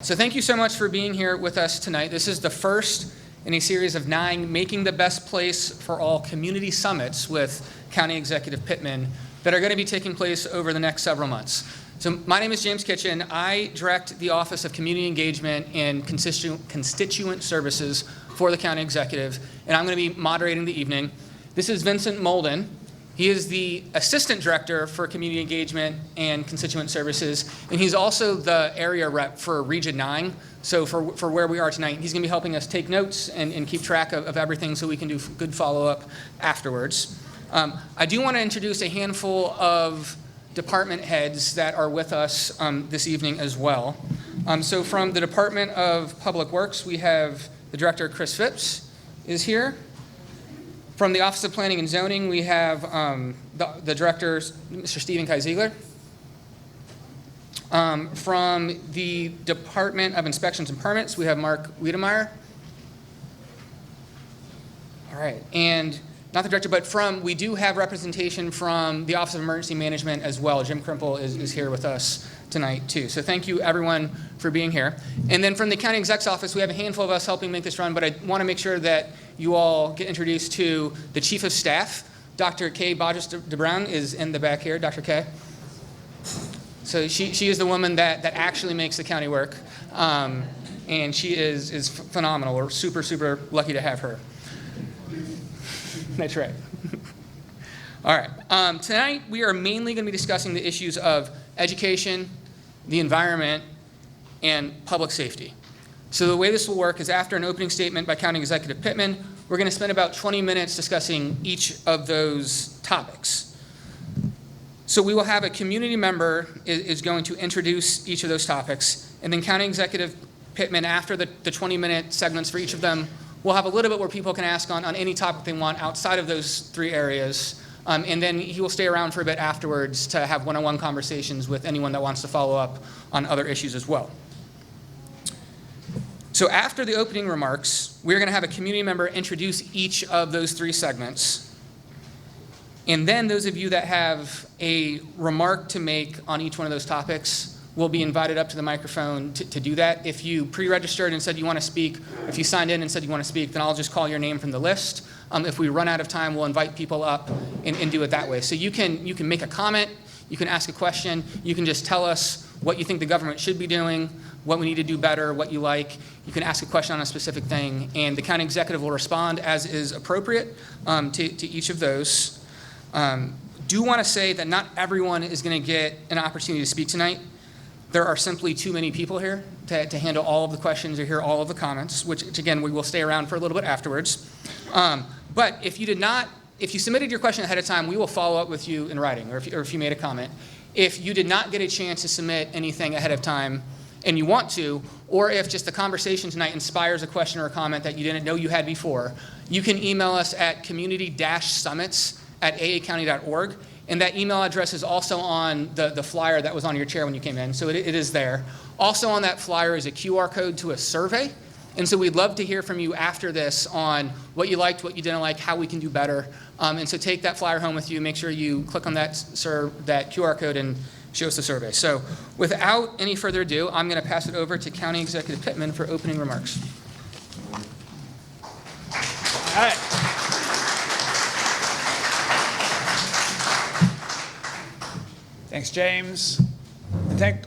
So thank you so much for being here with us tonight. This is the first in a series of 9 Making the Best Place for All community summits with County Executive Pittman that are going to be taking place over the next several months. So my name is James Kitchen. I direct the Office of Community Engagement and Constituent Services for the County Executive, and I'm going to be moderating the evening. This is Vincent Molden. He is the Assistant Director for Community Engagement and Constituent Services, and he's also the area rep for Region 9. So for where we are tonight, he's going to be helping us take notes and keep track of everything so we can do good follow-up afterwards. I do want to introduce a handful of department heads that are with us this evening as well. So from the Department of Public Works, we have the Director, Chris Phipps, is here. From the Office of Planning and Zoning, we have the Director, Mr. Stephen Kai Ziegler. From the Department of Inspections and Permits, we have Mark Wiedemeyer. All right, and not the director, but we do have representation from the Office of Emergency Management as well. Jim Krimple is here with us tonight too. So thank you everyone for being here. And then from the County Exec's office, we have a handful of us helping make this run, but I want to make sure that you all get introduced to the Chief of Staff. Dr. Kay Bodges-DeBrown is in the back here. Dr. Kay. So she is the woman that actually makes the county work. And she is phenomenal. We're super, super lucky to have her. That's right. All right. Tonight, we are mainly going to be discussing the issues of education, the environment, and public safety. So the way this will work is after an opening statement by County Executive Pittman, we're going to spend about 20 minutes discussing each of those topics. So we will have a community member is going to introduce each of those topics, and then County Executive Pittman, after the 20-minute segments for each of them, we'll have a little bit where people can ask on any topic they want outside of those 3 areas. And then he will stay around for a bit afterwards to have one-on-one conversations with anyone that wants to follow up on other issues as well. So after the opening remarks, we're going to have a community member introduce each of those 3 segments. And then those of you that have a remark to make on each one of those topics will be invited up to the microphone to do that. If you pre-registered and said you want to speak, if you signed in and said you want to speak, then I'll just call your name from the list. If we run out of time, we'll invite people up and do it that way. So you can make a comment, you can ask a question, you can just tell us what you think the government should be doing, what we need to do better, what you like. You can ask a question on a specific thing, and the county executive will respond as is appropriate to each of those. Do want to say that not everyone is going to get an opportunity to speak tonight. There are simply too many people here to handle all of the questions or hear all of the comments, which again, we will stay around for a little bit afterwards. But if you submitted your question ahead of time, we will follow up with you in writing, or if you made a comment. If you did not get a chance to submit anything ahead of time and you want to, or if just the conversation tonight inspires a question or a comment that you didn't know you had before, you can email us at community-summits@aacounty.org. And that email address is also on the flyer that was on your chair when you came in, so it is there. Also on that flyer is a QR code to a survey. And so we'd love to hear from you after this on what you liked, what you didn't like, how we can do better. And so take that flyer home with you. Make sure you click on that QR code and show us the survey. So without any further ado, I'm going to pass it over to County Executive Pittman for opening remarks. All right. Thanks, James. And thank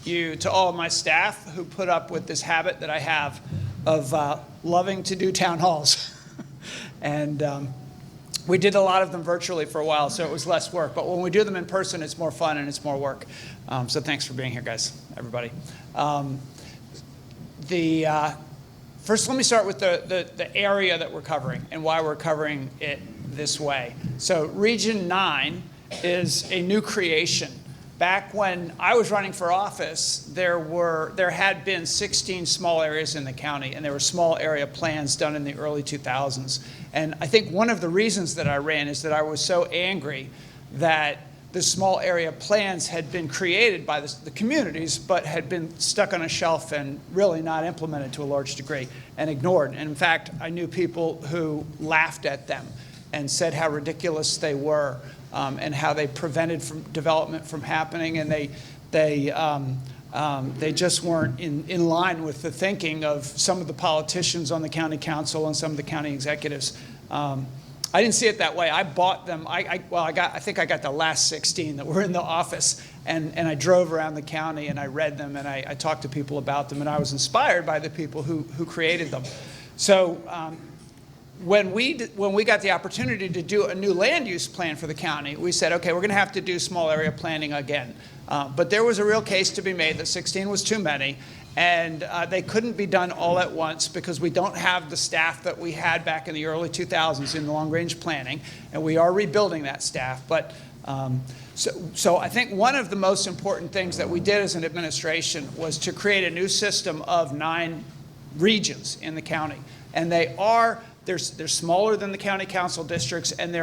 you to all of my staff who put up with this habit that I have of loving to do town halls. And we did a lot of them virtually for a while, so it was less work. But when we do them in person, it's more fun and it's more work. So thanks for being here, guys, everybody. First, let me start with the area that we're covering and why we're covering it this way. So Region 9 is a new creation. Back when I was running for office, there had been 16 small areas in the county, and there were small area plans done in the early 2000s. And I think one of the reasons that I ran is that I was so angry that the small area plans had been created by the communities, but had been stuck on a shelf and really not implemented to a large degree and ignored. And in fact, I knew people who laughed at them and said how ridiculous they were. And how they prevented development from happening, and they They just weren't in line with the thinking of some of the politicians on the county council and some of the county executives. I didn't see it that way. I bought them. I think I got the last 16 that were in the office, and I drove around the county and I read them and I talked to people about them, and I was inspired by the people who created them. So when we got the opportunity to do a new land use plan for the county, we said, okay, we're going to have to do small area planning again. But there was a real case to be made that 16 was too many, and they couldn't be done all at once because we don't have the staff that we had back in the early 2000s in long-range planning, and we are rebuilding that staff. But so I think one of the most important things that we did as an administration was to create a new system of 9 regions in the county, and they're smaller than the county council districts, and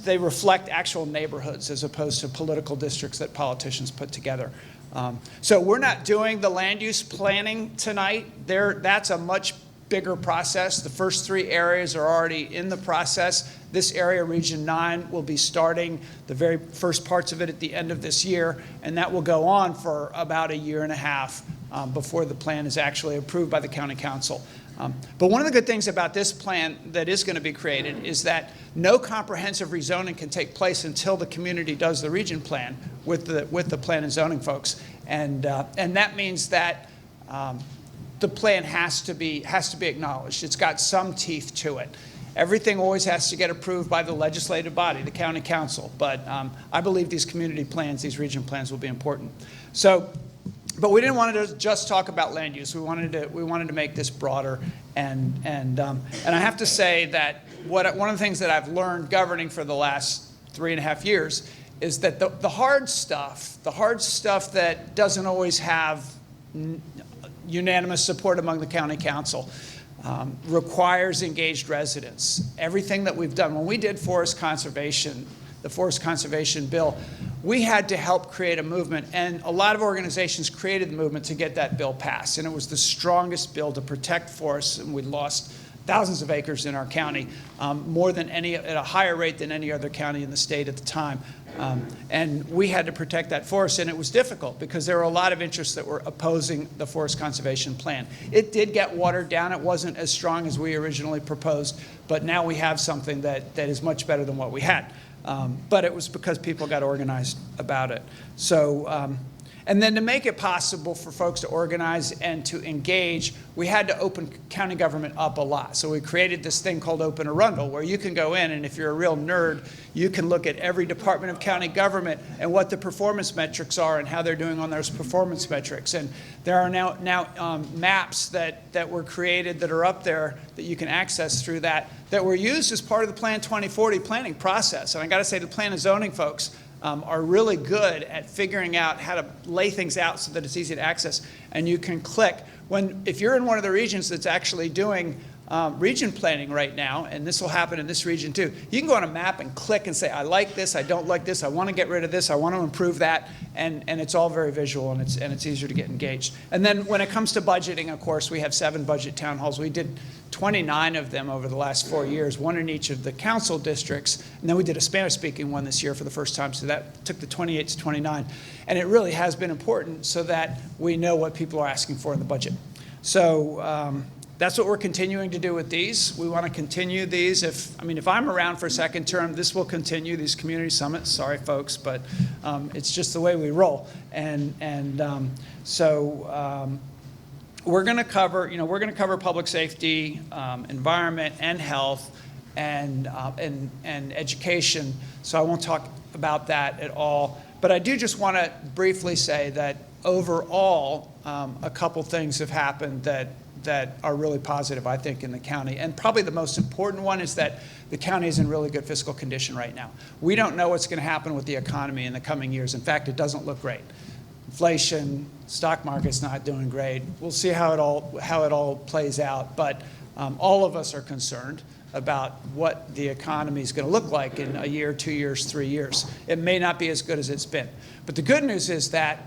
they reflect actual neighborhoods as opposed to political districts that politicians put together. So we're not doing the land use planning tonight. That's a much bigger process. The first 3 areas are already in the process. This area, Region 9, will be starting the very first parts of it at the end of this year, and that will go on for about a year and a half before the plan is actually approved by the county council. But one of the good things about this plan that is going to be created is that no comprehensive rezoning can take place until the community does the region plan with the plan and zoning folks, and that means that the plan has to be acknowledged. It's got some teeth to it. Everything always has to get approved by the legislative body, the county council, but I believe these community plans, these region plans, will be important. But we didn't want to just talk about land use. We wanted to make this broader, and I have to say that one of the things that I've learned governing for the last 3.5 years is that the hard stuff that doesn't always have unanimous support among the county council requires engaged residents. Everything that we've done, when we did forest conservation, the Forest Conservation Bill, we had to help create a movement, and a lot of organizations created the movement to get that bill passed, and it was the strongest bill to protect forests, and we lost thousands of acres in our county, at a higher rate than any other county in the state at the time. And we had to protect that forest, and it was difficult because there were a lot of interests that were opposing the Forest Conservation Plan. It did get watered down. It wasn't as strong as we originally proposed, but now we have something that is much better than what we had. But it was because people got organized about it. So, and then to make it possible for folks to organize and to engage, we had to open county government up a lot. So we created this thing called Open Arundel, where you can go in, and if you're a real nerd, you can look at every department of county government and what the performance metrics are and how they're doing on those performance metrics. And there are now maps that were created that are up there that you can access through that were used as part of the Plan 2040 planning process. And I got to say, the plan and zoning folks are really good at figuring out how to lay things out so that it's easy to access. And you can click. If you're in one of the regions that's actually doing region planning right now, and this will happen in this region too, you can go on a map and click and say, I like this, I don't like this, I want to get rid of this, I want to improve that, and it's all very visual, and it's easier to get engaged. And then when it comes to budgeting, of course, we have 7 budget town halls. We did 29 of them over the last 4 years, 1 in each of the council districts, and then we did a Spanish-speaking one this year for the first time, so that took the 28 to 29. And it really has been important so that we know what people are asking for in the budget. So that's what we're continuing to do with these. We want to continue these. If I'm around for a second term, this will continue, these community summits. Sorry, folks, but it's just the way we roll. So we're going to cover public safety, environment, and health, and education. So I won't talk about that at all. But I do just want to briefly say that overall, a couple things have happened that are really positive, I think, in the county. And probably the most important one is that the county is in really good fiscal condition right now. We don't know what's going to happen with the economy in the coming years. In fact, it doesn't look great. Inflation, stock market's not doing great. We'll see how it all plays out. But all of us are concerned about what the economy is going to look like in a year, 2 years, 3 years. It may not be as good as it's been. But the good news is that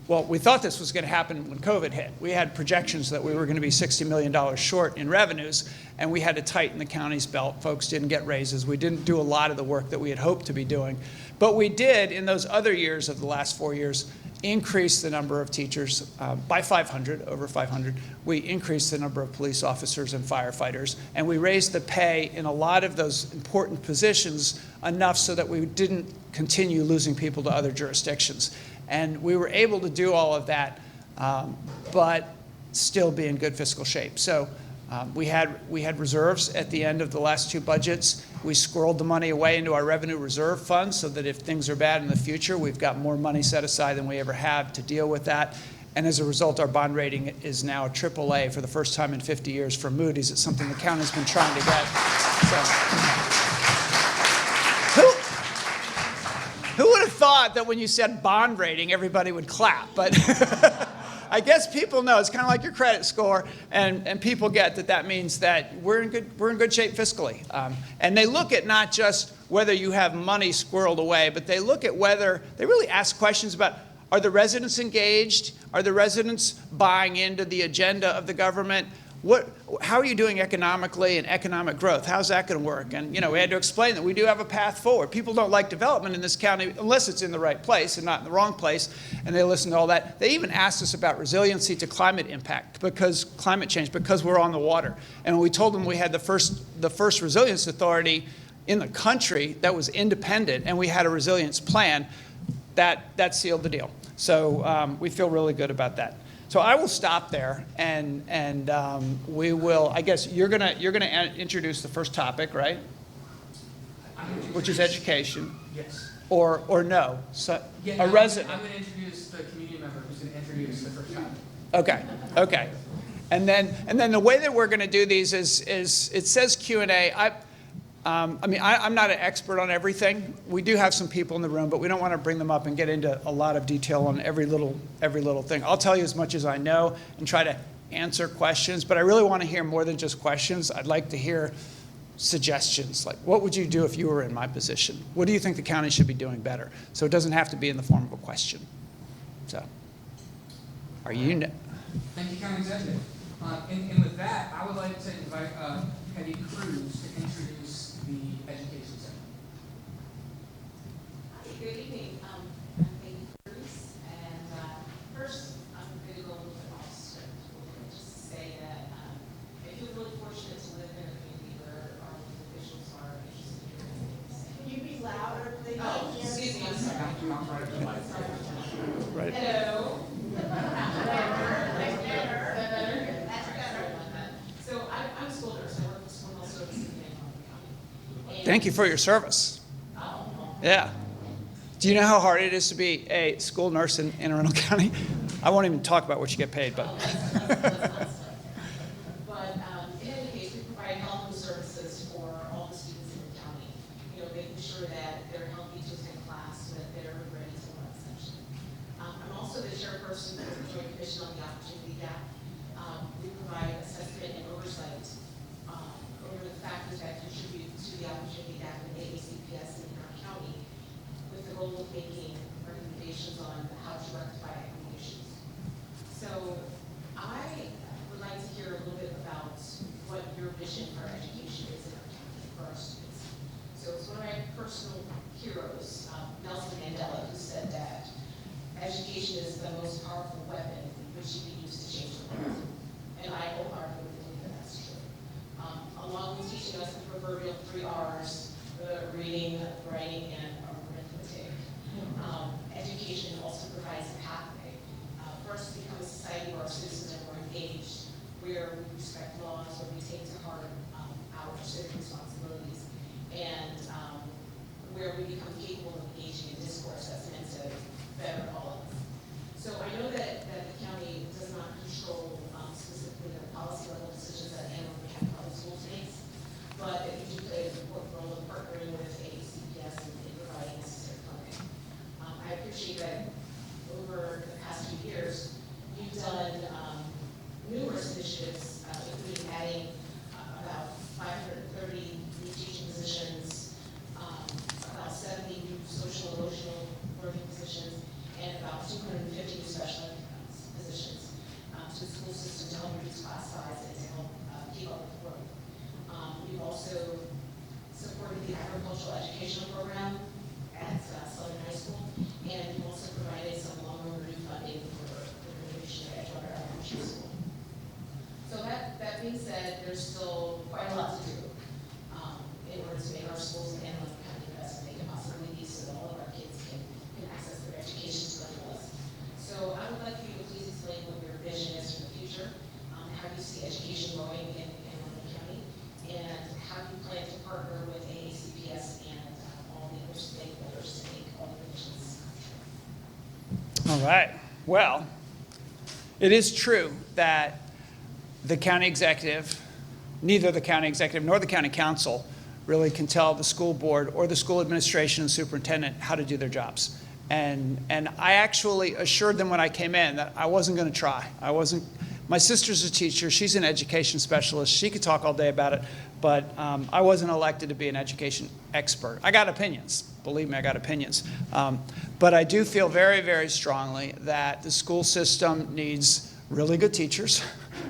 Well, we thought this was going to happen when COVID hit. We had projections that we were going to be $60 million short in revenues, and we had to tighten the county's belt. Folks didn't get raises. We didn't do a lot of the work that we had hoped to be doing. But we did, in those other years of the last 4 years, increase the number of teachers by 500, over 500. We increased the number of police officers and firefighters, and we raised the pay in a lot of those important positions enough so that we didn't continue losing people to other jurisdictions. And we were able to do all of that, but still be in good fiscal shape. So we had reserves at the end of the last 2 budgets. We squirreled the money away into our revenue reserve fund so that if things are bad in the future, we've got more money set aside than we ever have to deal with that. And as a result, our bond rating is now a AAA for the first time in 50 years for Moody's. It's something the county's been trying to get. Who would have thought that when you said bond rating, everybody would clap? But I guess people know. It's kind of like your credit score, and people get that that means that we're in good shape fiscally. And they look at not just whether you have money squirreled away, but they look at whether they really ask questions about, are the residents engaged? Are the residents buying into the agenda of the government? How are you doing economically and economic growth? How's that going to work? And we had to explain that we do have a path forward. People don't like development in this county unless it's in the right place and not in the wrong place, and they listen to all that. They even asked us about resiliency to climate impact, because climate change, because we're on the water. And when we told them we had the first resilience authority in the country that was independent, and we had a resilience plan, that sealed the deal. So we feel really good about that. So I will stop there, and we will. I guess you're gonna introduce the first topic, right? Which is education. Yes. Or no? So yeah, a resident. I'm going to introduce the community member who's going to introduce the first topic. Okay. And then the way that we're going to do these is it says Q&A. I'm not an expert on everything. We do have some people in the room, but we don't want to bring them up and get into a lot of detail on every little thing. I'll tell you as much as I know and try to answer questions, but I really want to hear more than just questions. I'd like to hear suggestions, like what would you do if you were in my position? What do you think the county should be doing better? So it doesn't have to be in the form of a question. So, are you? Thank you, County Executive. And with that, I would like to invite Hetty Cruz to introduce the Education Center. Hi, good evening. I'm Hetty Cruz, and first, I'm going to go a little bit off script, just to say that I feel really fortunate to live in a community where our officials are interested in doing things. Can you be louder, please? Oh, excuse me, I'm sorry. Right. Hello. So I'm a school nurse. I work for school health services in Montgomery County. Thank you for your service. Oh. Yeah. Do you know how hard it is to be a school nurse in Arundel County? I won't even talk about what you get paid, but. But in any case, we provide health and services for all the students in the county. Making sure that they're healthy to attend class, so that they're ready to learn essentially. I'm also the chairperson of the Joint Commission on the Opportunity Gap. We provide assessment and oversight over the factors that contribute to the opportunity gap in AACPS in our county, with the goal of making recommendations on how to rectify equity issues. So I would like to hear a little bit about what your vision for education is in our county for our students. So it's one of my personal heroes, Nelson Mandela, who said that education is the most powerful weapon which can be used to change the world. And I wholeheartedly believe that that's true. Along with teaching us the proverbial 3 R's, reading, writing, and arithmetic, education also provides a pathway for us to become a society where our citizens are more engaged, where we respect laws, where we take to heart our civic responsibilities, and where we become capable of engaging in discourse that's meant to better all of us. So I know that the county does not control specifically the policy level decisions that Ann Arbor County Public Schools makes, but if you do play an important role in partnering with AACPS and providing necessary funding. I appreciate that over the past few years, you've done numerous initiatives, including adding about 530 to the school system to help reduce class size and to help keep up with growth. We've also supported the agricultural educational program at Southern High School, and we've also provided some long overdue funding for the renovation of Edgewater Elementary School. So that being said, there's still quite a lot to do in order to make our schools and the kind of investment they can possibly be so that all of our kids can access their education specialists. So I would like for you to please explain what your vision is for the future, how you see education going in Arundel County, and how you plan to partner with AACPS and all the other stakeholders to make all the visions come true. All right. Well, it is true that the county executive, neither the county executive nor the county council really can tell the school board or the school administration and superintendent how to do their jobs. And I actually assured them when I came in that I wasn't going to try. My sister's a teacher. She's an education specialist. She could talk all day about it, but I wasn't elected to be an education expert. I got opinions. Believe me, I got opinions. But I do feel very, very strongly that the school system needs really good teachers.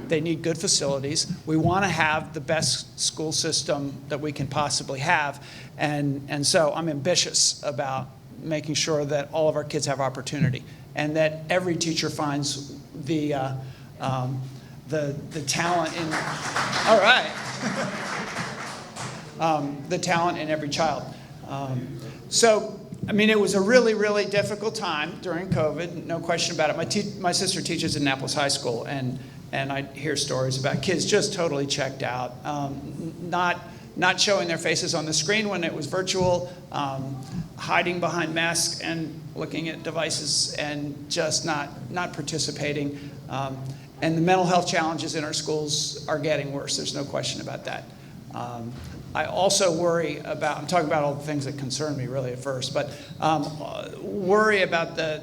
They need good facilities. We want to have the best school system that we can possibly have. And so I'm ambitious about making sure that all of our kids have opportunity and that every teacher finds the talent in, all right, the talent in every child. So, I mean, it was a really, really difficult time during COVID, no question about it. My sister teaches at Annapolis High School, and I hear stories about kids just totally checked out, not showing their faces on the screen when it was virtual, hiding behind masks and looking at devices and just not participating. And the mental health challenges in our schools are getting worse. There's no question about that. I also worry about, I'm talking about all the things that concern me really at first, but worry about the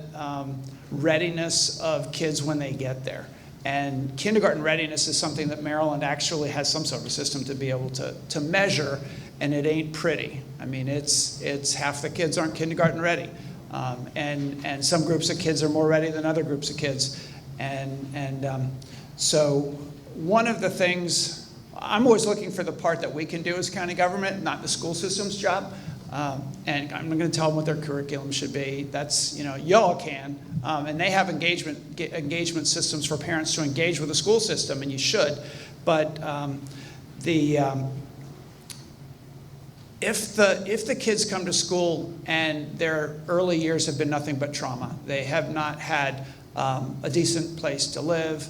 readiness of kids when they get there. And kindergarten readiness is something that Maryland actually has some sort of system to be able to measure, and it ain't pretty. I mean, it's half the kids aren't kindergarten ready. And some groups of kids are more ready than other groups of kids. So one of the things, I'm always looking for the part that we can do as county government, not the school system's job. And I'm going to tell them what their curriculum should be. That's, y'all can. And they have engagement systems for parents to engage with the school system, and you should. But if the kids come to school and their early years have been nothing but trauma, they have not had a decent place to live,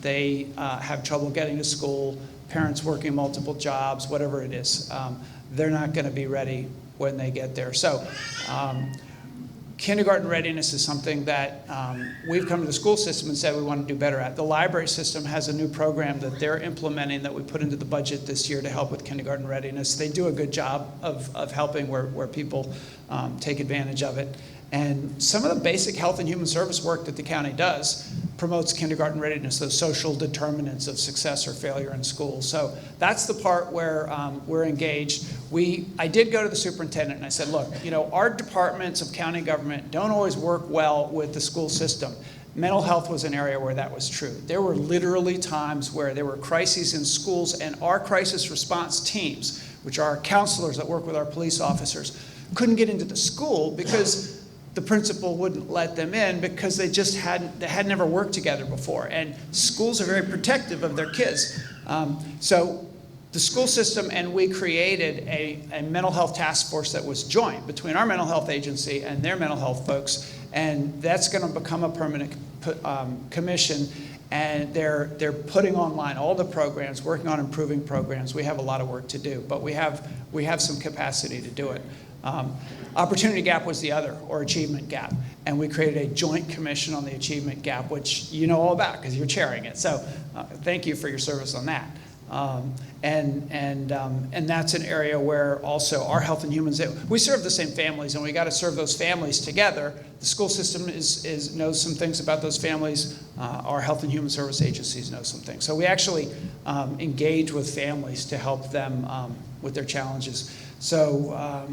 they have trouble getting to school, parents working multiple jobs, whatever it is, they're not going to be ready when they get there. So kindergarten readiness is something that we've come to the school system and said we want to do better at. The library system has a new program that they're implementing that we put into the budget this year to help with kindergarten readiness. They do a good job of helping where people take advantage of it. And some of the basic health and human service work that the county does promotes kindergarten readiness, those social determinants of success or failure in school. So that's the part where we're engaged. I did go to the superintendent and I said, look, our departments of county government don't always work well with the school system. Mental health was an area where that was true. There were literally times where there were crises in schools, and our crisis response teams, which are our counselors that work with our police officers, couldn't get into the school because the principal wouldn't let them in because they had never worked together before. And schools are very protective of their kids. So the school system and we created a mental health task force that was joint between our mental health agency and their mental health folks. And that's going to become a permanent commission. And they're putting online all the programs, working on improving programs. We have a lot of work to do, but we have some capacity to do it. Opportunity gap was the other, or achievement gap. And we created a joint commission on the achievement gap, which you know all about because you're chairing it. So thank you for your service on that. And that's an area where also our health and humans, we serve the same families, and we got to serve those families together. The school system knows some things about those families. Our health and human service agencies know some things. So we actually engage with families to help them with their challenges. So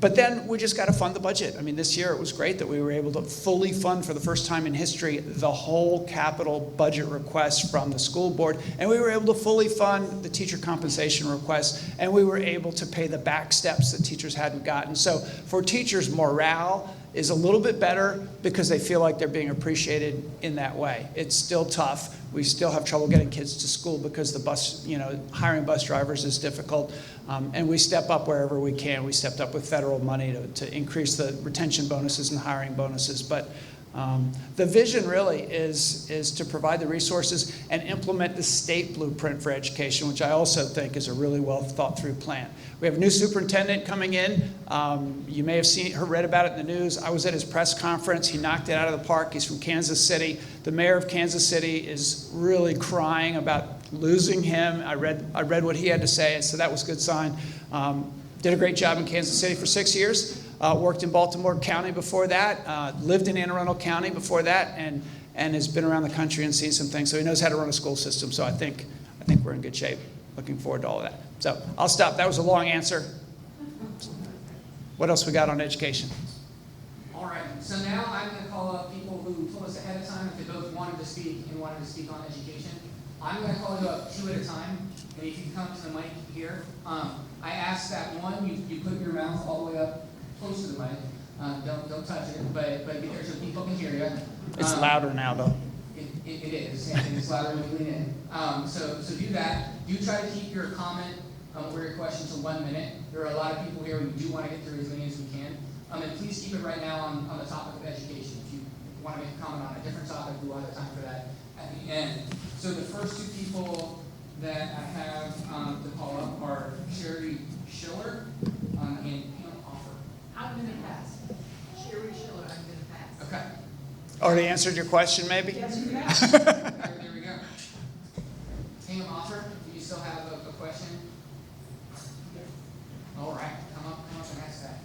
But then we just got to fund the budget. I mean, this year it was great that we were able to fully fund for the first time in history the whole capital budget request from the school board. And we were able to fully fund the teacher compensation request. And we were able to pay the back steps that teachers hadn't gotten. So for teachers, morale is a little bit better because they feel like they're being appreciated in that way. It's still tough. We still have trouble getting kids to school because the bus, hiring bus drivers is difficult. And we step up wherever we can. We stepped up with federal money to increase the retention bonuses and hiring bonuses. But the vision really is to provide the resources and implement the state blueprint for education, which I also think is a really well thought through plan. We have a new superintendent coming in. You may have read about it in the news. I was at his press conference. He knocked it out of the park. He's from Kansas City. The mayor of Kansas City is really crying about losing him. I read what he had to say, so that was a good sign. Did a great job in Kansas City for 6 years. Worked in Baltimore County before that. Lived in Anne Arundel County before that, and has been around the country and seen some things. So he knows how to run a school system. So I think we're in good shape. Looking forward to all of that. So I'll stop. That was a long answer. What else we got on education? All right. So now I'm going to call up people who told us ahead of time if they both wanted to speak and wanted to speak on education. I'm going to call you up 2 at a time, and if you can come to the mic here. I ask that one, you put your mouth all the way up close to the mic. Don't touch it, but get there so people can hear you. It's louder now, though. It is, and it's louder when you lean in. So do that. Do try to keep your comment or your question to 1 minute. There are a lot of people here who do want to get through as many as we can. And please keep it right now on the topic of education. If you want to make a comment on a different topic, we'll have time for that at the end. So the first 2 people that I have to call up are Sherry Schiller and Pam Offer. I'm gonna pass. Sherry Schiller, I'm gonna pass. Okay. Already answered your question, maybe? Yes, you have. There we go. Pam Offer, do you still have a question? All right, come up and ask that.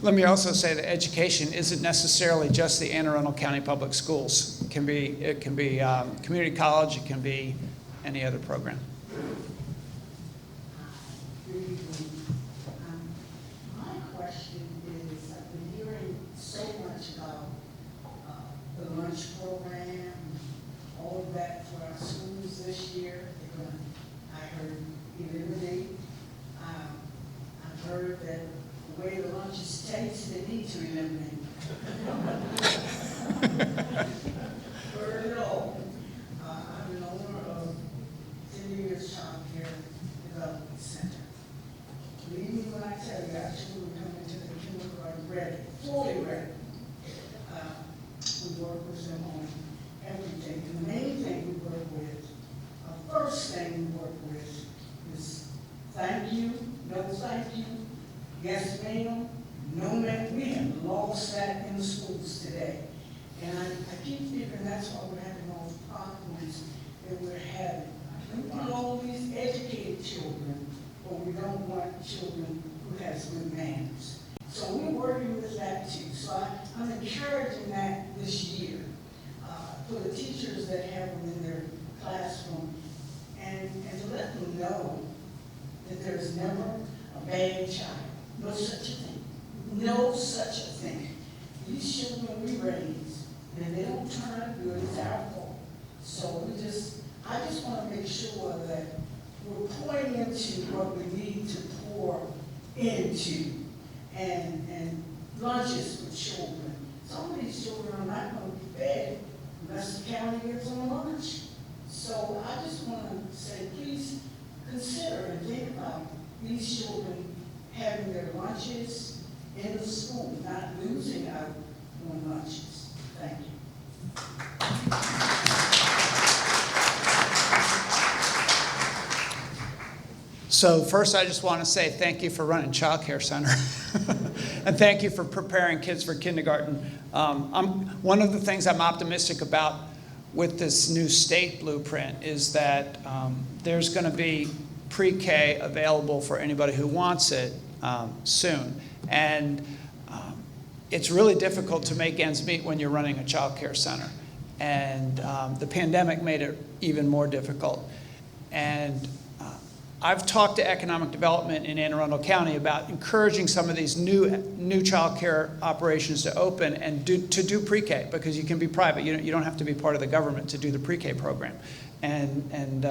Let me also say that education isn't necessarily just the Anne Arundel County Public Schools. It can be community college. It can be any other program. My question is, I've been hearing so much about the lunch program, all of that for our schools this year. I heard eliminate. I've heard that the way the lunches taste, they need to eliminate. Heard it all. I'm an owner of 10 years child care development center. Believe me when I tell you, our children come into the kindergarten ready, fully ready. We work with them on everything. The main thing we work with, the first thing we work with is thank you, no thank you, yes ma'am, no ma'am. We have lost that in the schools today. And I keep thinking that's why we're having all the problems that we're having. We want all these educated children, but we don't want children who has good manners. So we're working with that too. So I'm encouraging that this year for the teachers that have them in their classroom and to let them know that there's never a bad child. No such a thing. No such a thing. These children we raise, and if they don't turn out good, it's our fault. So I just want to make sure that we're pouring into what we need to pour into, and lunches for children. Some of these children are not going to be fed unless the county gives them lunch. So I just want to say, please consider and think about these children having their lunches in the school, not losing out on lunches. Thank you. So first, I just want to say thank you for running Child Care Center. And thank you for preparing kids for kindergarten. One of the things I'm optimistic about with this new state blueprint is that there's going to be pre-K available for anybody who wants it soon. And it's really difficult to make ends meet when you're running a child care center. and the pandemic made it even more difficult. And I've talked to economic development in Anne Arundel County about encouraging some of these new child care operations to open and to do pre-K, because you can be private. You don't have to be part of the government to do the pre-K program. And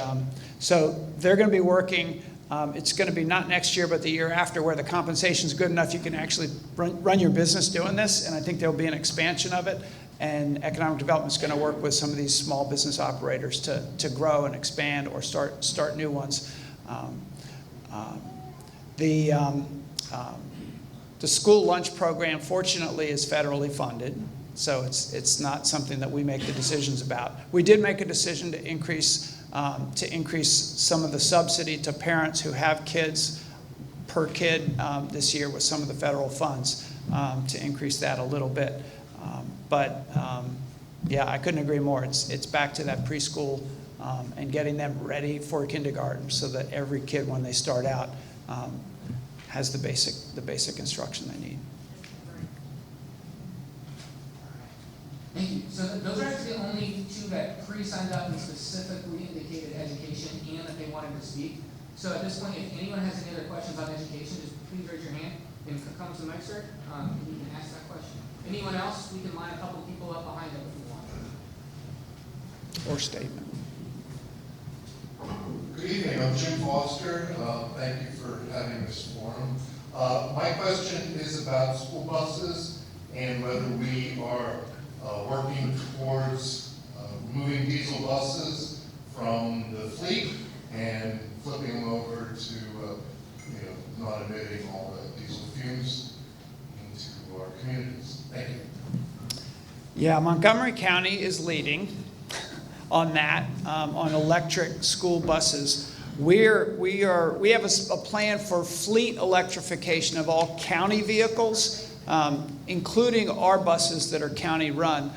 so they're going to be working. It's going to be not next year, but the year after, where the compensation is good enough you can actually run your business doing this. And I think there'll be an expansion of it. And economic development is going to work with some of these small business operators to grow and expand or start new ones. The school lunch program, fortunately, is federally funded, so it's not something that we make the decisions about. We did make a decision to increase some of the subsidy to parents who have kids per kid this year with some of the federal funds, to increase that a little bit. Yeah, I couldn't agree more. It's back to that preschool and getting them ready for kindergarten, so that every kid, when they start out, has the basic instruction they need. Thank you. So those are actually the only two that pre-signed up and specifically indicated education and that they wanted to speak. So at this point, if anyone has any other questions on education, just please raise your hand and come to the mic, sir, and you can ask that question. Anyone else? We can line a couple people up behind them if you want. Or statement. Good evening, I'm Jim Foster. Thank you for having this forum. My question is about school buses and whether we are working towards removing diesel buses from the fleet and flipping them over to not emitting all the diesel fumes into our communities. Thank you. Yeah, Montgomery County is leading on that, on electric school buses. We have a plan for fleet electrification of all county vehicles, including our buses that are county run,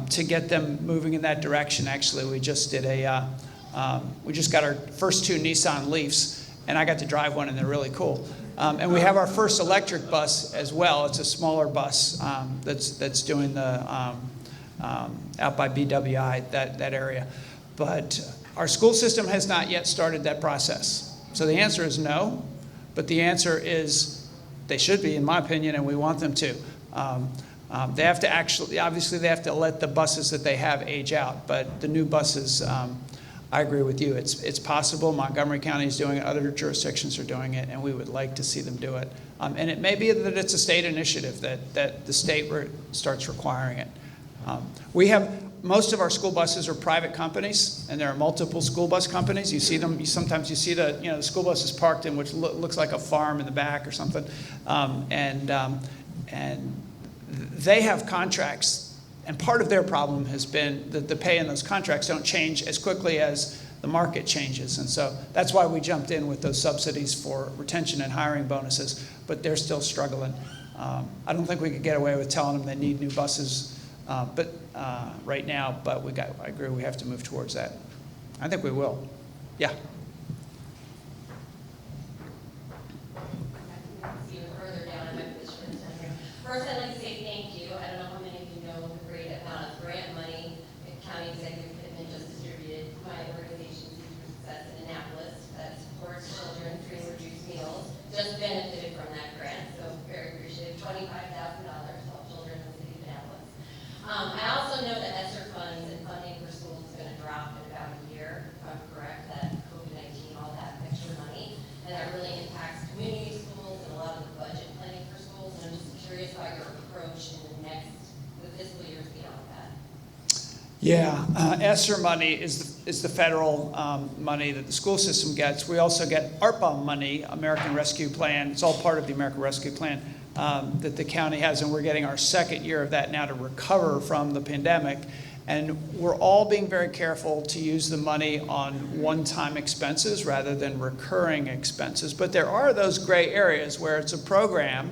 to get them moving in that direction. Actually, we just got our first 2 Nissan Leafs, and I got to drive one, and they're really cool. And we have our first electric bus as well. It's a smaller bus that's doing the out by BWI, that area. But our school system has not yet started that process. So the answer is no, but the answer is they should be, in my opinion, and we want them to. They have to obviously they have to let the buses that they have age out, but the new buses, I agree with you. It's possible. Montgomery County is doing it. Other jurisdictions are doing it, and we would like to see them do it. And it may be that it's a state initiative, that the state starts requiring it. Most of our school buses are private companies, and there are multiple school bus companies. You see them. Sometimes you see the school buses parked in which looks like a farm in the back or something, and they have contracts. And part of their problem has been that the pay in those contracts don't change as quickly as the market changes. And so that's why we jumped in with those subsidies for retention and hiring bonuses, but they're still struggling. I don't think we could get away with telling them they need new buses right now, but I agree we have to move towards that. I think we will. Yeah. First, I'd like to say thank you. I don't know how many of you know the great amount of grant money that County Executive Commitment just distributed. My organization, Seeds for Success in Annapolis, that supports children free and reduced meals, just benefited from that grant. So very appreciative. $25,000 to help children in the city of Annapolis. I also know that ESSER funds and funding for schools is going to drop in about a year, if I'm correct, that COVID-19, all that extra money, and that really impacts community schools and a lot of the budget planning for schools. And I'm just curious about your approach in the fiscal years beyond that. Yeah, ESSER money is the federal money that the school system gets. We also get ARPA money, American Rescue Plan. It's all part of the American Rescue Plan that the county has, and we're getting our second year of that now to recover from the pandemic. And we're all being very careful to use the money on one-time expenses rather than recurring expenses. But there are those gray areas where it's a program,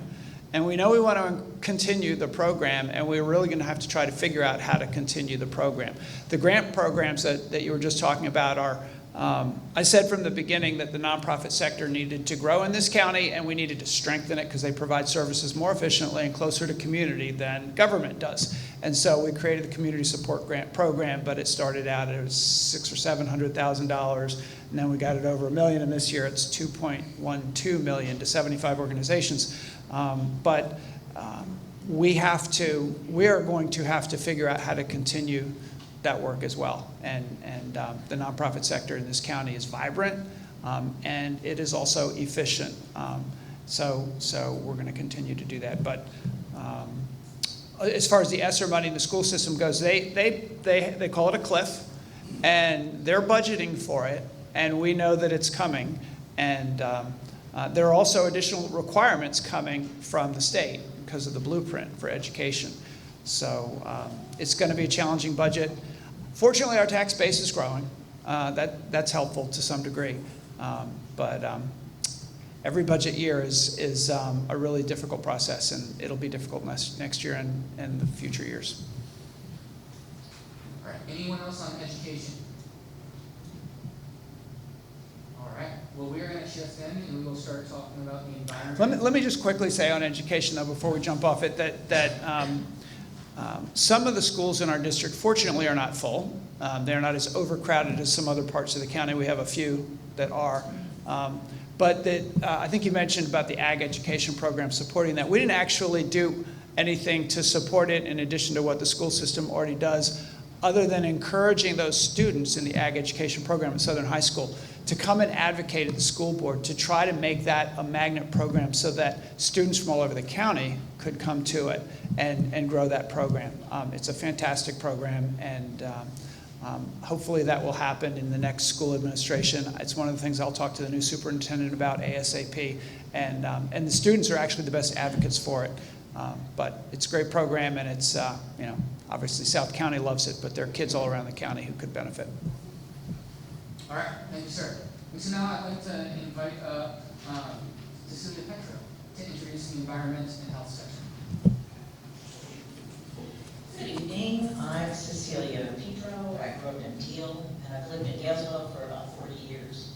and we know we want to continue the program, and we're really going to have to try to figure out how to continue the program. The grant programs that you were just talking about are, I said from the beginning that the nonprofit sector needed to grow in this county, and we needed to strengthen it because they provide services more efficiently and closer to community than government does. And so we created the community support grant program, but it started out, it was $600,000 or $700,000, and then we got it over $1 million, and this year it's $2.12 million to 75 organizations. We are going to have to figure out how to continue that work as well. And the nonprofit sector in this county is vibrant, and it is also efficient. So we're going to continue to do that. But as far as the ESSER money in the school system goes, they call it a cliff, and they're budgeting for it, and we know that it's coming. And there are also additional requirements coming from the state because of the blueprint for education. So it's going to be a challenging budget. Fortunately, our tax base is growing. That's helpful to some degree. But every budget year is a really difficult process, and it'll be difficult next year and the future years. All right, anyone else on education? All right, well, we're going to shift in and we will start talking about the environment. Let me just quickly say on education, though, before we jump off it, that some of the schools in our district, fortunately, are not full. They're not as overcrowded as some other parts of the county. We have a few that are. But I think you mentioned about the ag education program supporting that. We didn't actually do anything to support it in addition to what the school system already does, other than encouraging those students in the ag education program at Southern High School to come and advocate at the school board to try to make that a magnet program so that students from all over the county could come to it and grow that program. It's a fantastic program, and hopefully that will happen in the next school administration. It's one of the things I'll talk to the new superintendent about ASAP, and the students are actually the best advocates for it. But it's a great program, and it's, obviously South County loves it, but there are kids all around the county who could benefit. All right, thank you, sir. And so now I'd like to invite Cecilia Petro to introduce the environment and health section. Good evening, I'm Cecilia Petro. I grew up in Teal, and I've lived in Galesville for about 40 years.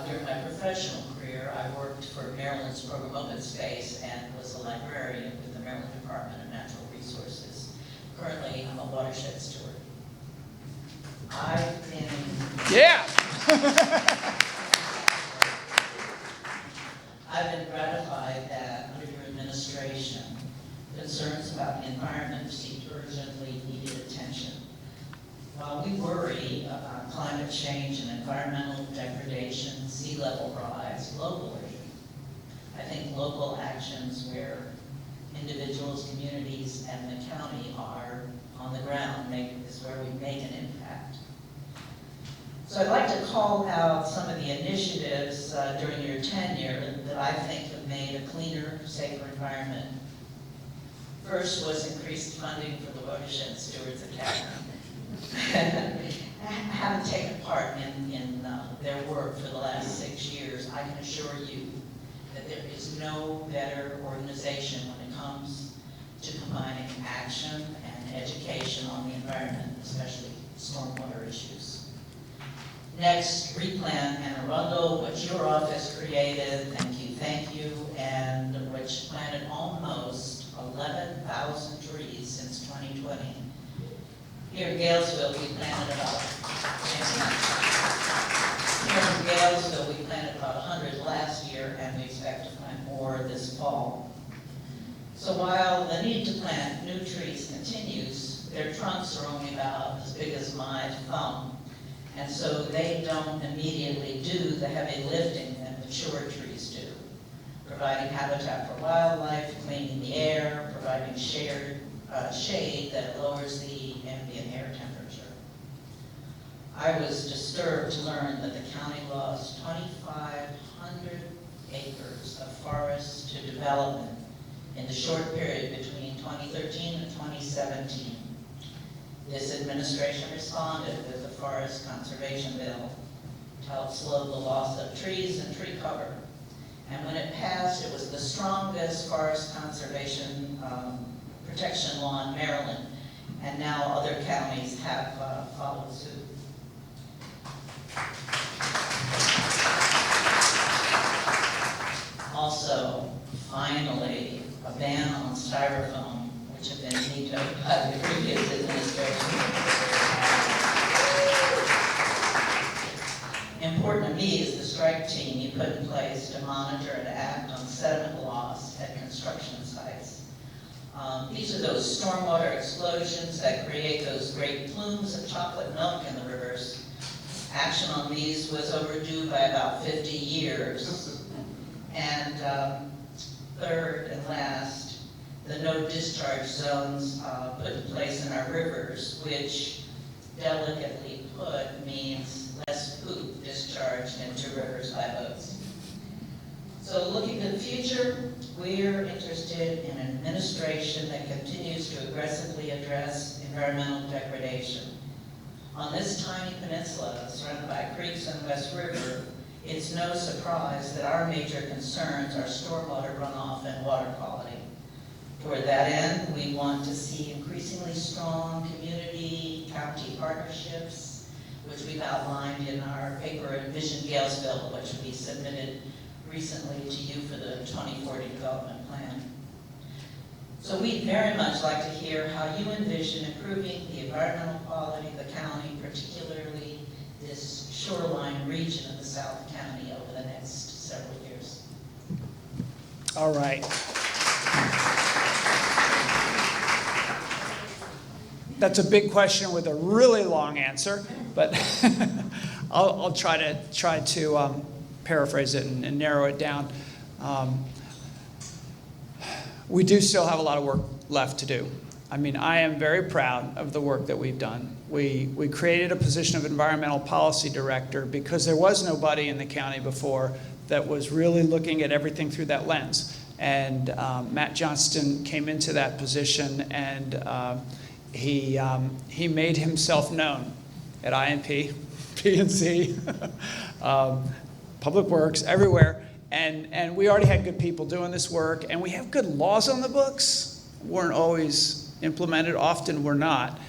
During my professional career, I worked for Maryland's Program Open Space and was a librarian with the Maryland Department of Natural Resources. Currently, I'm a watershed steward. I've been... Yeah! I've been gratified that under your administration, concerns about the environment received urgently needed attention. While we worry about climate change and environmental degradation, sea level rise globally, I think local actions where individuals, communities, and the county are on the ground is where we make an impact. So I'd like to call out some of the initiatives during your tenure that I think have made a cleaner, safer environment. First was increased funding for the Watershed Stewards Academy. Having taken part in their work for the last 6 years, I can assure you that there is no better organization when it comes to combining action and education on the environment, especially stormwater issues. Next, Replan and Arundel, which your office created, thank you, and which planted almost 11,000 trees since 2020. Here in Galesville, we planted about 100 last year, and we expect to plant more this fall. So while the need to plant new trees continues, their trunks are only about as big as my thumb, and so they don't immediately do the heavy lifting that mature trees do, providing habitat for wildlife, cleaning the air, providing shade that lowers the ambient air temperature. I was disturbed to learn that the county lost 2,500 acres of forest to development in the short period between 2013 and 2017. This administration responded with the Forest Conservation Bill to help slow the loss of trees and tree cover. And when it passed, it was the strongest forest conservation protection law in Maryland, and now other counties have followed suit. Also, finally, a ban on styrofoam, which had been vetoed put in place to monitor and act on sediment loss at construction sites. These are those stormwater explosions that create those great plumes of chocolate milk in the rivers. Action on these was overdue by about 50 years. And third and last, the no discharge zones put in place in our rivers, which delicately put means less poop discharged into rivers by boats. So looking to the future, we're interested in an administration that continues to aggressively address environmental degradation. On this tiny peninsula surrounded by creeks and West River, it's no surprise that our major concerns are stormwater runoff and water quality. Toward that end, we want to see increasingly strong community-county partnerships, which we've outlined in our paper Envision Galesville, which we submitted recently to you for the 2040 development plan. So we'd very much like to hear how you envision improving the environmental quality of the county, particularly this shoreline region of the South County over the next several years. All right. That's a big question with a really long answer, but I'll try to paraphrase it and narrow it down. We do still have a lot of work left to do. I mean, I am very proud of the work that we've done. We created a position of environmental policy director because there was nobody in the county before that was really looking at everything through that lens. And Matt Johnston came into that position, and he made himself known at INP, P&Z, Public Works, everywhere. And we already had good people doing this work, and we have good laws on the books. Weren't always implemented, often were not.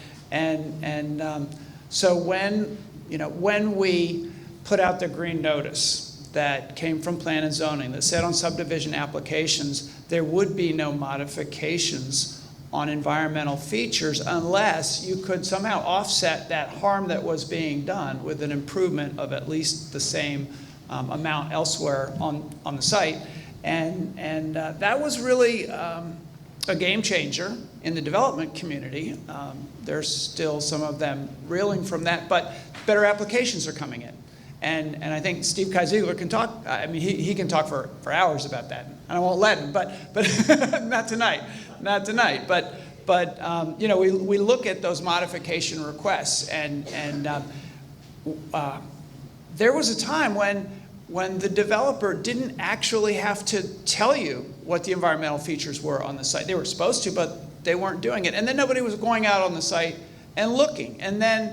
So when we put out the green notice that came from Plan and Zoning that said on subdivision applications there would be no modifications on environmental features unless you could somehow offset that harm that was being done with an improvement of at least the same amount elsewhere on the site. And that was really a game changer in the development community. There's still some of them reeling from that, but better applications are coming in. And I think Steve Kaisigler can talk, I mean, he can talk for hours about that. And I won't let him, but not tonight. But you know, we look at those modification requests, and there was a time when the developer didn't actually have to tell you what the environmental features were on the site. They were supposed to, but they weren't doing it. And then nobody was going out on the site and looking. And then,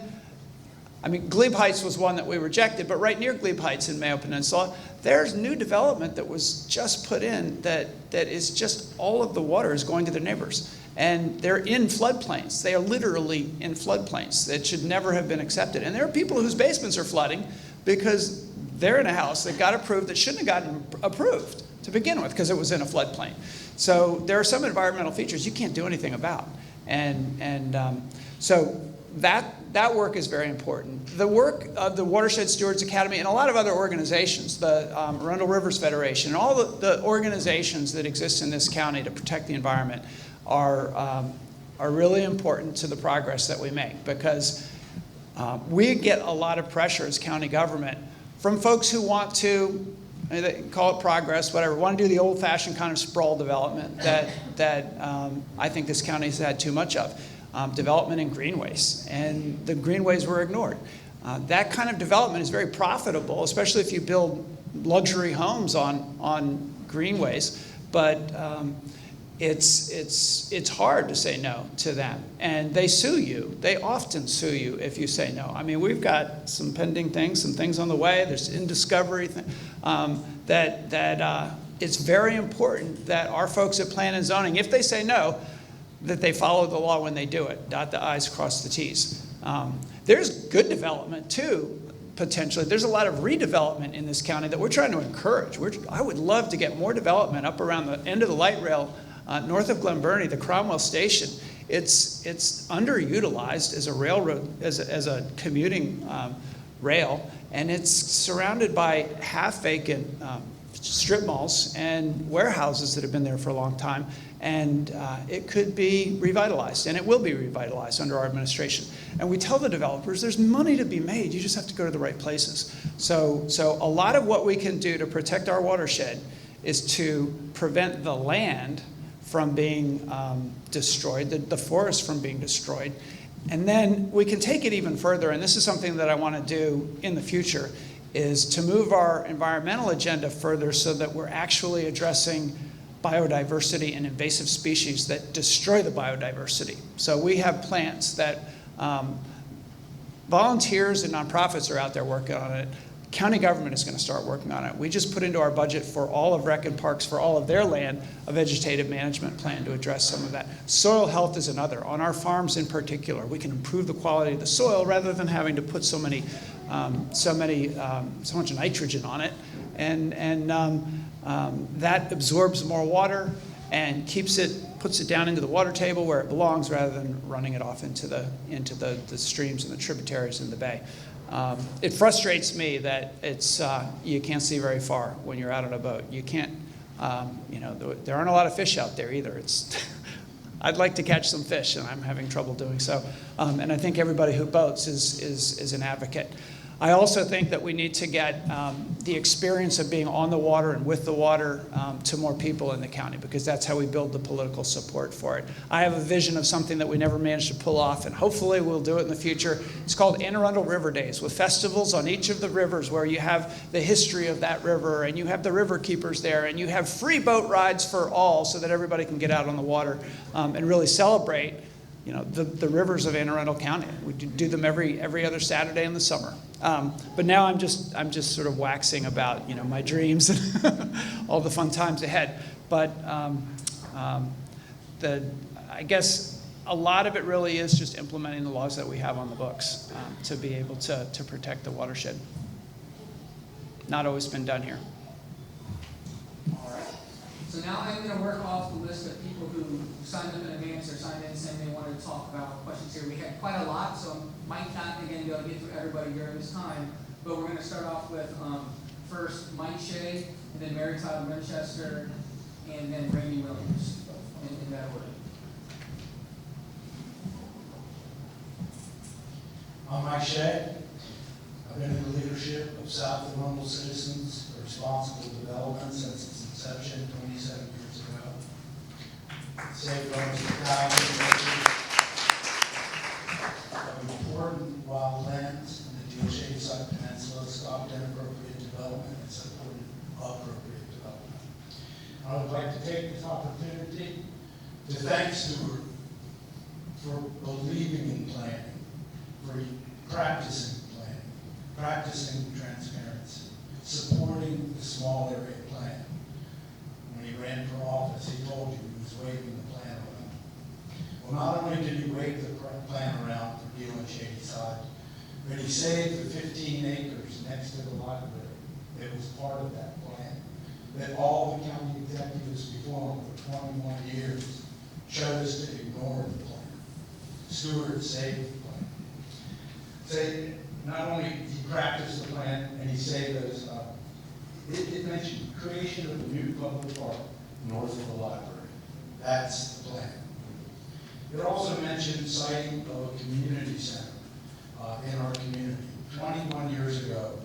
I mean, Glebe Heights was one that we rejected, but right near Glebe Heights in Mayo Peninsula, there's new development that was just put in that is just all of the water is going to their neighbors. And they're in floodplains. They are literally in floodplains that should never have been accepted. And there are people whose basements are flooding because they're in a house that got approved that shouldn't have gotten approved to begin with because it was in a floodplain. So there are some environmental features you can't do anything about. So that work is very important. The work of the Watershed Stewards Academy and a lot of other organizations, the Arundel Rivers Federation, and all the organizations that exist in this county to protect the environment are really important to the progress that we make, because we get a lot of pressure as county government from folks who want to, they call it progress, whatever, want to do the old-fashioned kind of sprawl development that I think this county's had too much of. Development in greenways, and the greenways were ignored. That kind of development is very profitable, especially if you build luxury homes on greenways, but it's hard to say no to them, and they sue you. They often sue you if you say no. I mean, we've got some pending things, some things on the way. There's in discovery that it's very important that our folks at Plan and Zoning, if they say no, that they follow the law when they do it. Dot the I's, cross the T's. There's good development too, potentially. There's a lot of redevelopment in this county that we're trying to encourage. I would love to get more development up around the end of the light rail north of Glen Burnie, the Cromwell Station. It's underutilized as a railroad, as a commuting rail, and it's surrounded by half-vacant strip malls and warehouses that have been there for a long time, and it could be revitalized, and it will be revitalized under our administration. And we tell the developers there's money to be made, you just have to go to the right places. So a lot of what we can do to protect our watershed is to prevent the land from being destroyed, the forest from being destroyed. And then we can take it even further, and this is something that I want to do in the future, is to move our environmental agenda further so that we're actually addressing biodiversity and invasive species that destroy the biodiversity. So we have plans that volunteers and nonprofits are out there working on it. County government is going to start working on it. We just put into our budget for all of Rec and Parks, for all of their land, a vegetative management plan to address some of that. Soil health is another. On our farms in particular, we can improve the quality of the soil rather than having to put so much nitrogen on it, and that absorbs more water and puts it down into the water table where it belongs, rather than running it off into the streams and the tributaries in the bay. It frustrates me that you can't see very far when you're out on a boat. You can't, there aren't a lot of fish out there either. I'd like to catch some fish, and I'm having trouble doing so. And I think everybody who boats is an advocate. I also think that we need to get the experience of being on the water and with the water to more people in the county, because that's how we build the political support for it. I have a vision of something that we never managed to pull off, and hopefully we'll do it in the future. It's called Arundel River Days, with festivals on each of the rivers where you have the history of that river, and you have the river keepers there, and you have free boat rides for all so that everybody can get out on the water and really celebrate the rivers of Anne Arundel County. We do them every other Saturday in the summer. But now I'm just sort of waxing about my dreams and all the fun times ahead. But I guess a lot of it really is just implementing the laws that we have on the books to be able to protect the watershed. Not always been done here. All right. So now I'm going to work off the list of people who signed up in advance or signed in saying they wanted to talk about questions here. We had quite a lot, so I might not, again, be able to get through everybody during this time. But we're going to start off with first Mike Shea, and then Mary Todd Winchester, and then Randy Williams, in that order. I'm Mike Shea. I've been in the leadership of South Arundel Citizens for Responsible Development since its inception 27 years ago. Saved roads of thousands of important wildlands in the Geoshapeside Peninsula, stopped inappropriate development, and supported appropriate development. I would like to take this opportunity to thank Stewart for believing in planning, for practicing planning, practicing transparency, supporting the small area plan. When he ran for office, he told you he was waving the plan around. Well, not only did he wave the plan around for Deal and Shadyside, but he saved the 15 acres next to the library that was part of that plan, that all the county executives before him for 21 years chose to ignore the plan. Stewart saved the plan. Not only he practiced the plan and he saved those, it mentioned creation of a new public park north of the library. That's the plan. It also mentioned siting of a community center in our community. 21 years ago,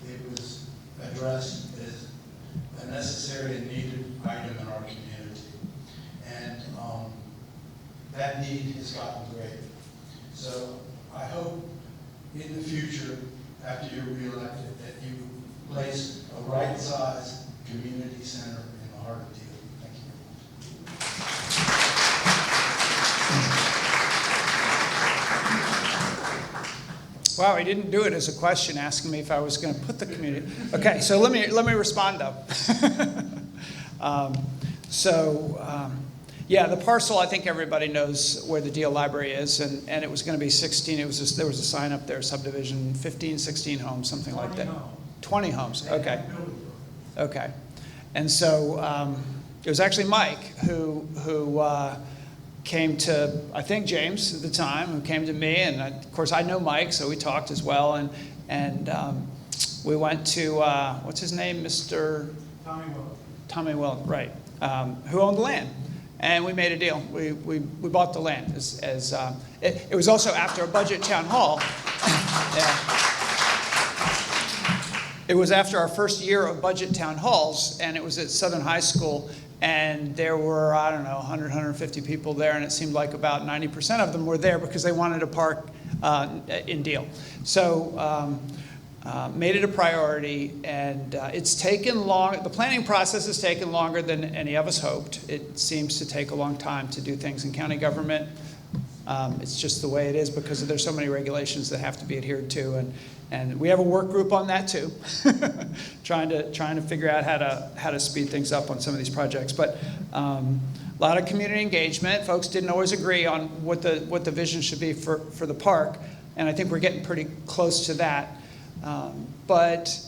it was addressed as a necessary and needed item in our community. And that need has gotten greater. So I hope in the future, after you're reelected, that you place a right-sized community center in the heart of Deal. Thank you. Wow, he didn't do it as a question, asking me if I was going to put the community. Okay, so let me respond though. Yeah, the parcel, I think everybody knows where the Deal Library is, and it was going to be 16. There was a sign up there, subdivision, 15, 16 homes, something like that. 20 homes. Okay. Okay. And so it was actually Mike who came to, I think, James at the time, who came to me, and of course I know Mike, so we talked as well, And we went to, what's his name, Mr. Tommy Will, right, who owned the land. And we made a deal. We bought the land. It was also after a budget town hall. Yeah. It was after our first year of budget town halls, and it was at Southern High School, and there were, I don't know, 100, 150 people there, and it seemed like about 90% of them were there because they wanted to park in Deal. So made it a priority, and it's taken long. The planning process has taken longer than any of us hoped. It seems to take a long time to do things in county government. It's just the way it is because there's so many regulations that have to be adhered to, and we have a work group on that too, trying to figure out how to speed things up on some of these projects. But a lot of community engagement. Folks didn't always agree on what the vision should be for the park, and I think we're getting pretty close to that. But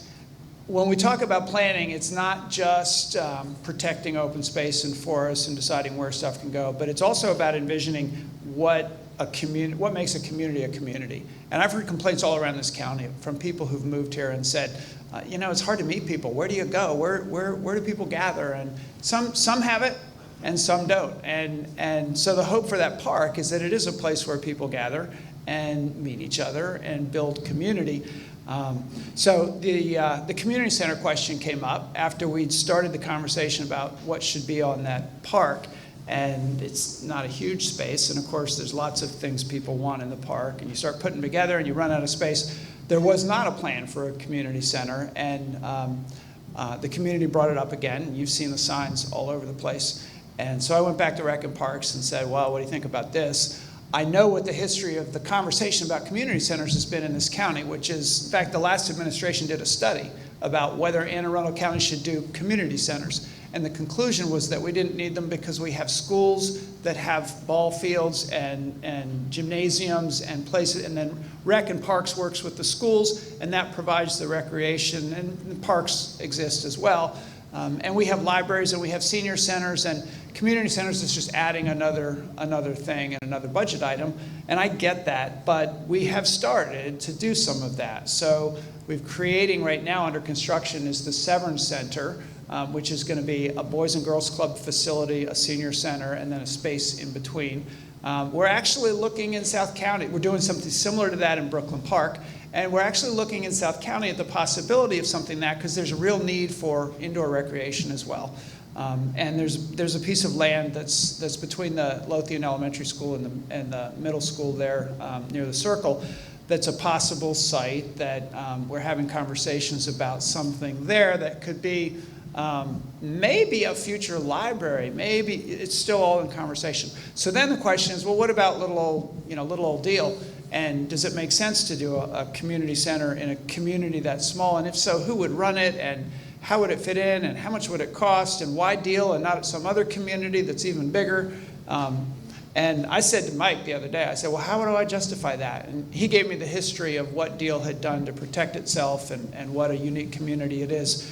when we talk about planning, it's not just protecting open space and forests and deciding where stuff can go, but it's also about envisioning what makes a community. And I've heard complaints all around this county from people who've moved here and said, it's hard to meet people. Where do you go? Where do people gather? And some have it and some don't. And so the hope for that park is that it is a place where people gather and meet each other and build community. So the community center question came up after we'd started the conversation about what should be on that park. And it's not a huge space, and of course there's lots of things people want in the park, and you start putting them together and you run out of space. There was not a plan for a community center, and the community brought it up again. You've seen the signs all over the place. And so I went back to Rec and Parks and said, well, what do you think about this? I know what the history of the conversation about community centers has been in this county, which is, in fact, the last administration did a study about whether Anne Arundel County should do community centers. And the conclusion was that we didn't need them because we have schools that have ball fields and gymnasiums and places, and then Rec and Parks works with the schools, and that provides the recreation, and the parks exist as well. And we have libraries, and we have senior centers, and community centers is just adding another thing and another budget item. And I get that, but we have started to do some of that. So we're creating right now under construction is the Severn Center, which is going to be a Boys and Girls Club facility, a senior center, and then a space in between. We're actually looking in South County. We're doing something similar to that in Brooklyn Park. And we're actually looking in South County at the possibility of something like that because there's a real need for indoor recreation as well. And there's a piece of land that's between the Lothian Elementary School and the middle school there near the Circle. That's a possible site that we're having conversations about something there that could be maybe a future library. Maybe it's still all in conversation. So then the question is, well, what about little old Deal? And does it make sense to do a community center in a community that small? And if so, who would run it? And how would it fit in? And how much would it cost? And why Deal and not some other community that's even bigger? And I said to Mike the other day, I said, well, how do I justify that? And he gave me the history of what Deal had done to protect itself and what a unique community it is.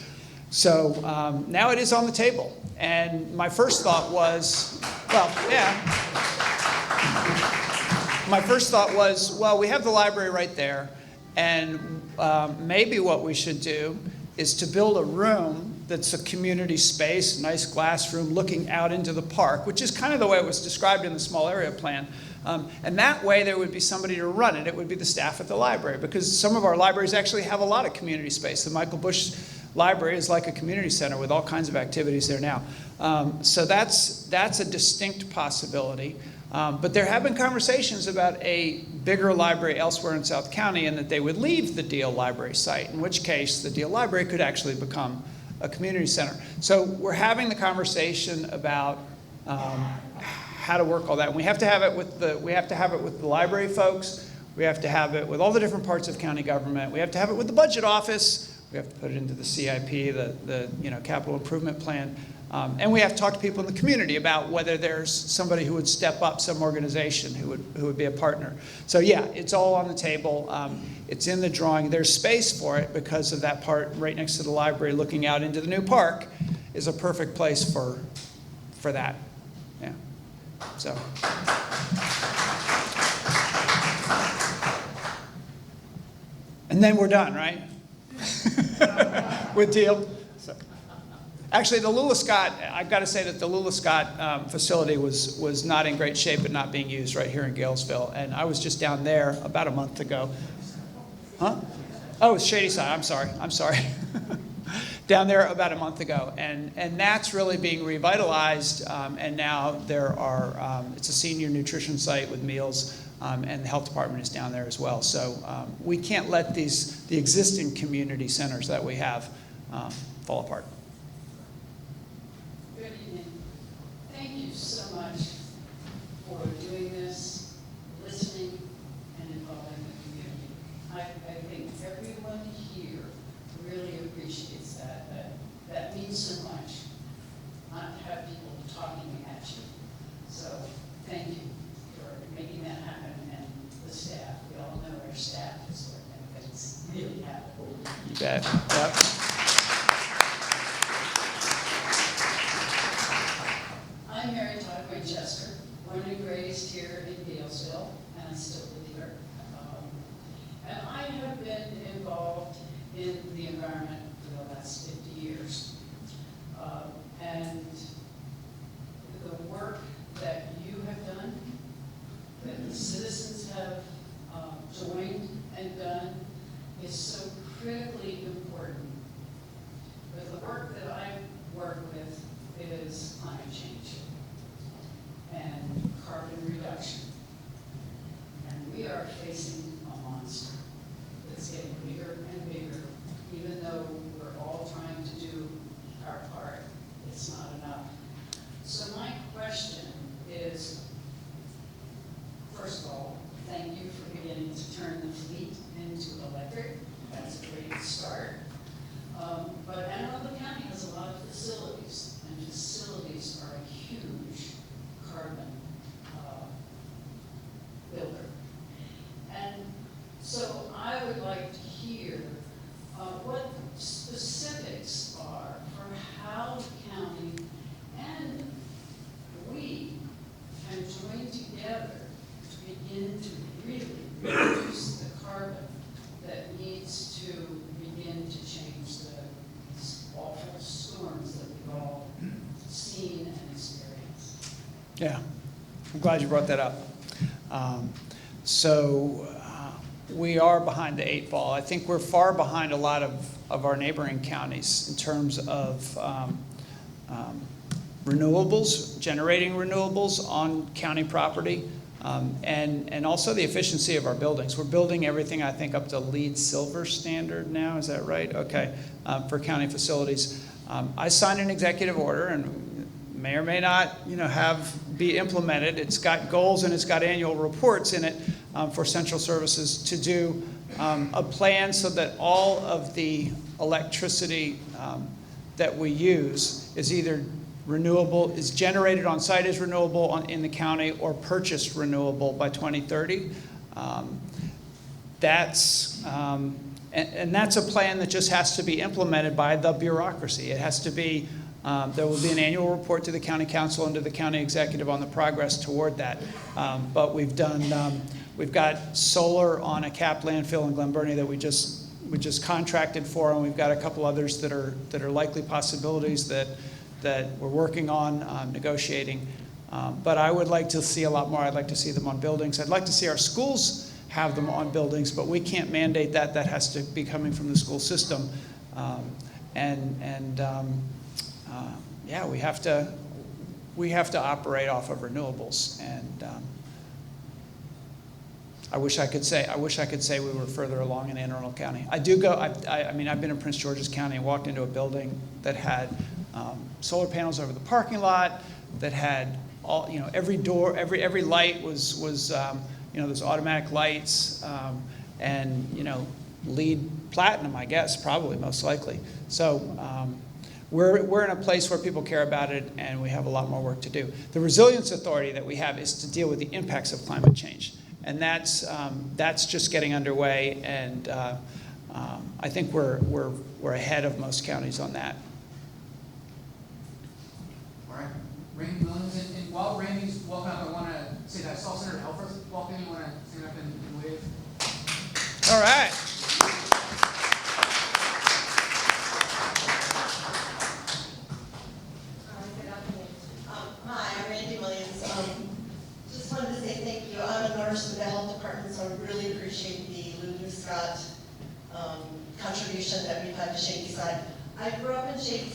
So now it is on the table. And my first thought was, my first thought was, well, we have the library right there, and maybe what we should do is to build a room that's a community space, nice glass room looking out into the park, which is kind of the way it was described in the small area plan. And that way there would be somebody to run it. It would be the staff at the library, because some of our libraries actually have a lot of community space. The Michael Bush Library is like a community center with all kinds of activities there now. So that's a distinct possibility. But there have been conversations about a bigger library elsewhere in South County, and that they would leave the Deal Library site, in which case the Deal Library could actually become a community center. So we're having the conversation about how to work all that. And we have to have it with the library folks. We have to have it with all the different parts of county government. We have to have it with the budget office. We have to put it into the CIP, the capital improvement plan. And we have to talk to people in the community about whether there's somebody who would step up, some organization who would be a partner. So yeah, it's all on the table. It's in the drawing. There's space for it because of that part right next to the library looking out into the new park is a perfect place for that. Yeah. So. And then we're done, right? With Teal? So- Actually, the Lula Scott, I've got to say that the Lula Scott facility was not in great shape and not being used right here in Galesville. And I was just down there about a month ago. Huh? Oh, it's Shady Side. I'm sorry. Down there about a month ago. And that's really being revitalized. And now there are, it's a senior nutrition site with meals. And the health department is down there as well. So we can't let the existing community centers that we have fall apart. Good evening. Thank you so much for doing this, listening, and involving the community. I think everyone here really appreciates that. That means so much, not to have people talking at you. So thank you for making that happen, and the staff. We all know our staff is where things really happen. You bet. Yep. I'm Mary Todd Winchester, born and raised here in Galesville, and I still live here. And I have been involved in the environment for the last 50 years. And the work that you have done, that the citizens have joined and done, is so critically important. But the work that I work with is climate change and carbon reduction. And we are facing a monster that's getting bigger and bigger. Even though we're all trying to do our part, it's not enough. So my question is, first of all, thank you for beginning to turn the fleet into electric. That's a great start. But Anne Arundel County has a lot of facilities, and facilities are a huge carbon builder. And so I would like to hear what specifics are for how the county and we can join together to begin to really reduce the carbon that needs to begin to change these awful storms that we've all seen and experienced. Yeah, I'm glad you brought that up. We are behind the 8 ball. I think we're far behind a lot of our neighboring counties in terms of renewables, generating renewables on county property, and also the efficiency of our buildings. We're building everything, I think, up to LEED Silver standard now. Is that right? Okay, for county facilities. I signed an executive order, and may or may not, be implemented. It's got goals and it's got annual reports in it for central services to do a plan so that all of the electricity that we use is either renewable, is generated on site as renewable in the county, or purchased renewable by 2030. That's a plan that just has to be implemented by the bureaucracy. It has to be, there will be an annual report to the county council and to the county executive on the progress toward that. But we've got solar on a capped landfill in Glen Burnie that we just contracted for, and we've got a couple others that are likely possibilities that we're working on negotiating. But I would like to see a lot more. I'd like to see them on buildings. I'd like to see our schools have them on buildings, but we can't mandate that. That has to be coming from the school system. Yeah, we have to operate off of renewables. And I wish I could say we were further along in Anne Arundel County. I've been in Prince George's County and walked into a building that had solar panels over the parking lot, that had all, every door, every light was those automatic lights, and LEED Platinum, I guess, probably most likely. So we're in a place where people care about it, and we have a lot more work to do. The resilience authority that we have is to deal with the impacts of climate change, and that's just getting underway. And I think we're ahead of most counties on that. All right, Randy Williams, and while Randy's walking up, I want to say that I saw Senator Helfer walk in. You want to stand up and wave? All right.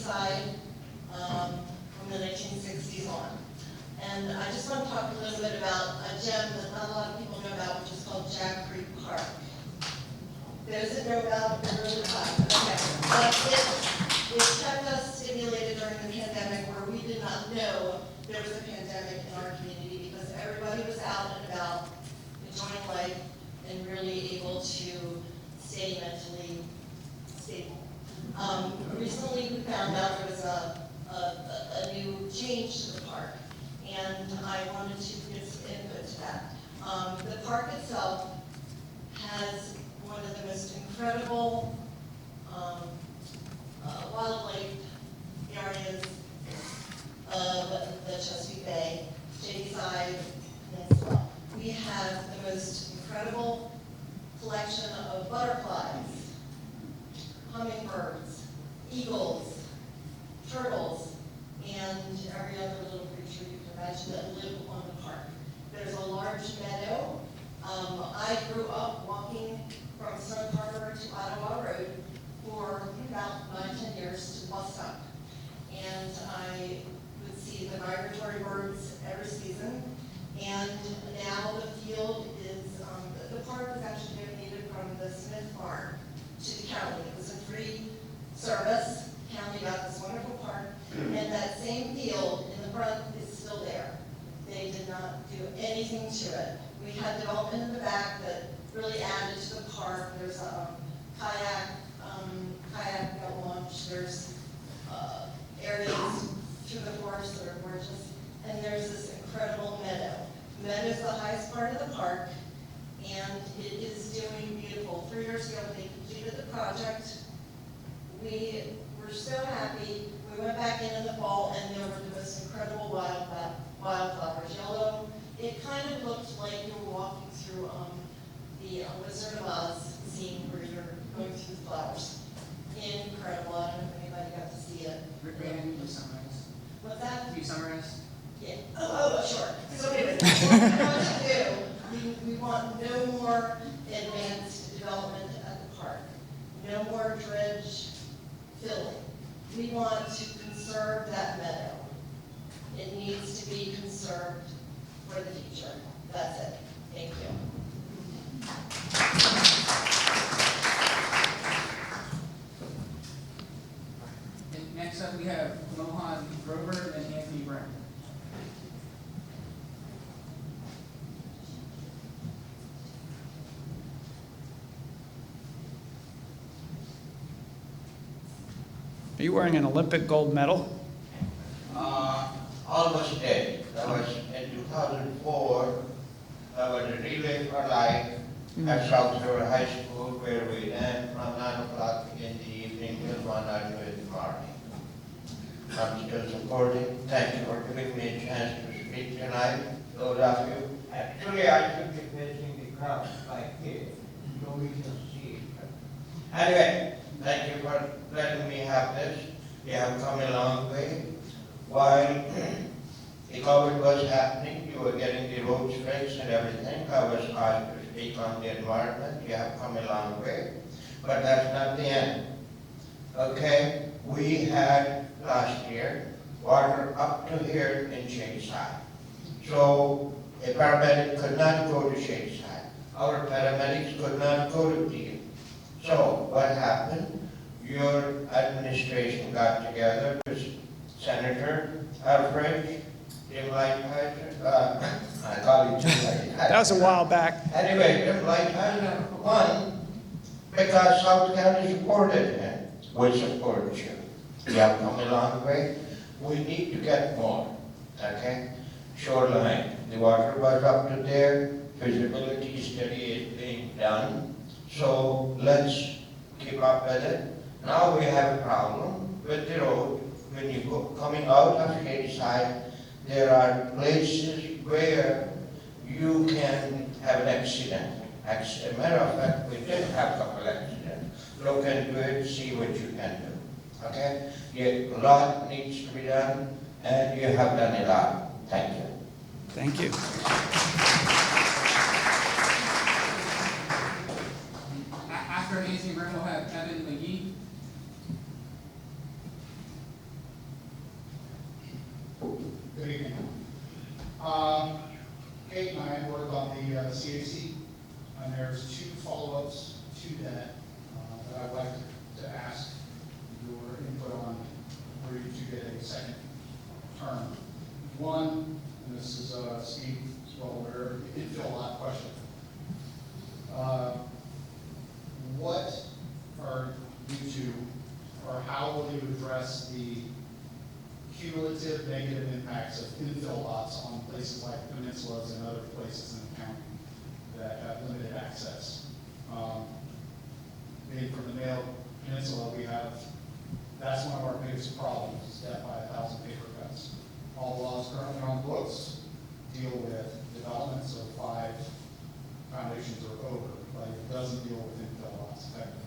side from the 1960s on. And I just want to talk a little bit about a gem that not a lot of people know about, which is called Jack Creek Park. Those that know about it, they're really fun. Okay. But it kept us stimulated during the pandemic, where we did not know there was a pandemic in our community, because everybody was out and about enjoying life and really able to stay mentally stable. Recently, we found out there was a new change to the park, and I wanted to give some input to that. The park itself has one of the most incredible wildlife areas of the Chesapeake Bay, Shadyside Peninsula. We have the most incredible collection of butterflies, hummingbirds, eagles, turtles, and every other little creature you can imagine that live on the park. There's a large meadow. I grew up walking from Stone Harbor to Ottawa Road for about 9-10 years to bus stop. And I would see the migratory birds every season. And now the field is, the park was actually donated from the Smith Farm to the county. It was a free service. The county got this wonderful park. And that same field in the front is still there. They did not do anything to it. We had development in the back that really added to the park. There's a kayak launch. There's areas through the forest that are gorgeous. And there's this incredible meadow. The meadow is the highest part of the park, and it is doing beautiful. 3 years ago, they completed the project. We were so happy. We went back in the fall, and there were the most incredible wildflowers. Yellow. It kind of looked like you were walking through the Wizard of Oz scene where you're going through the flowers. Incredible. I don't know if anybody got to see it. Can you summarize? What's that? Can you summarize? Yeah. Sure. So anyway, what we want to do, we want no more advanced development at the park. No more dredge filling. We want to conserve that meadow. It needs to be conserved for the future. That's it. Thank you. And next up, we have Mohan Grover and Anthony Brown. Are you wearing an Olympic gold medal? Almost dead. That was in 2004. I was a relay for life at South River High School, where we ran from 9 o'clock in the evening till 1 or 2 in the morning. I'm still supporting. Thank you for giving me a chance to speak tonight, those of you. Actually, I should be facing the crowd like this, so we can see each other. Anyway, thank you for letting me have this. You have come a long way. While the COVID was happening, you were getting the roads fixed and everything. I was asked to speak on the environment. You have come a long way. But that's not the end. Okay, we had last year water up to here in Shadyside. So a paramedic could not go to Shadyside. Our paramedics could not go to Deal. So what happened? Your administration got together with Senator Alfred, Jim Lighthizer, I call him Jim Lighthizer. That was a while back. Anyway, Jim Lighthizer won because South County supported him. We support you. We have come a long way. We need to get more, okay? Shoreline, the water was up to there, feasibility study is being done. So let's keep up with it. Now we have a problem with the road. When you go coming out of Shadyside, there are places where you can have an accident. As a matter of fact, we did have a couple accidents. Look into it, see what you can do. Okay? Yet a lot needs to be done, and you have done a lot. Thank you. Thank you. After Anthony Brown, we'll have Evan McGee. Good evening. Kate and I work on the CAC, and there's 2 follow-ups to that that I'd like to ask your input on where you get a second term. One, and this is Steve Roller, infill lot question. What are you two, or how will you address the cumulative negative impacts of infill lots on places like peninsulas and other places in the county that have limited access? Being from the Mayo Peninsula, that's one of our biggest problems, is death by 1,000 paper cuts. All laws currently on books deal with development, so 5 foundations are over, but it doesn't deal with infill lots effectively.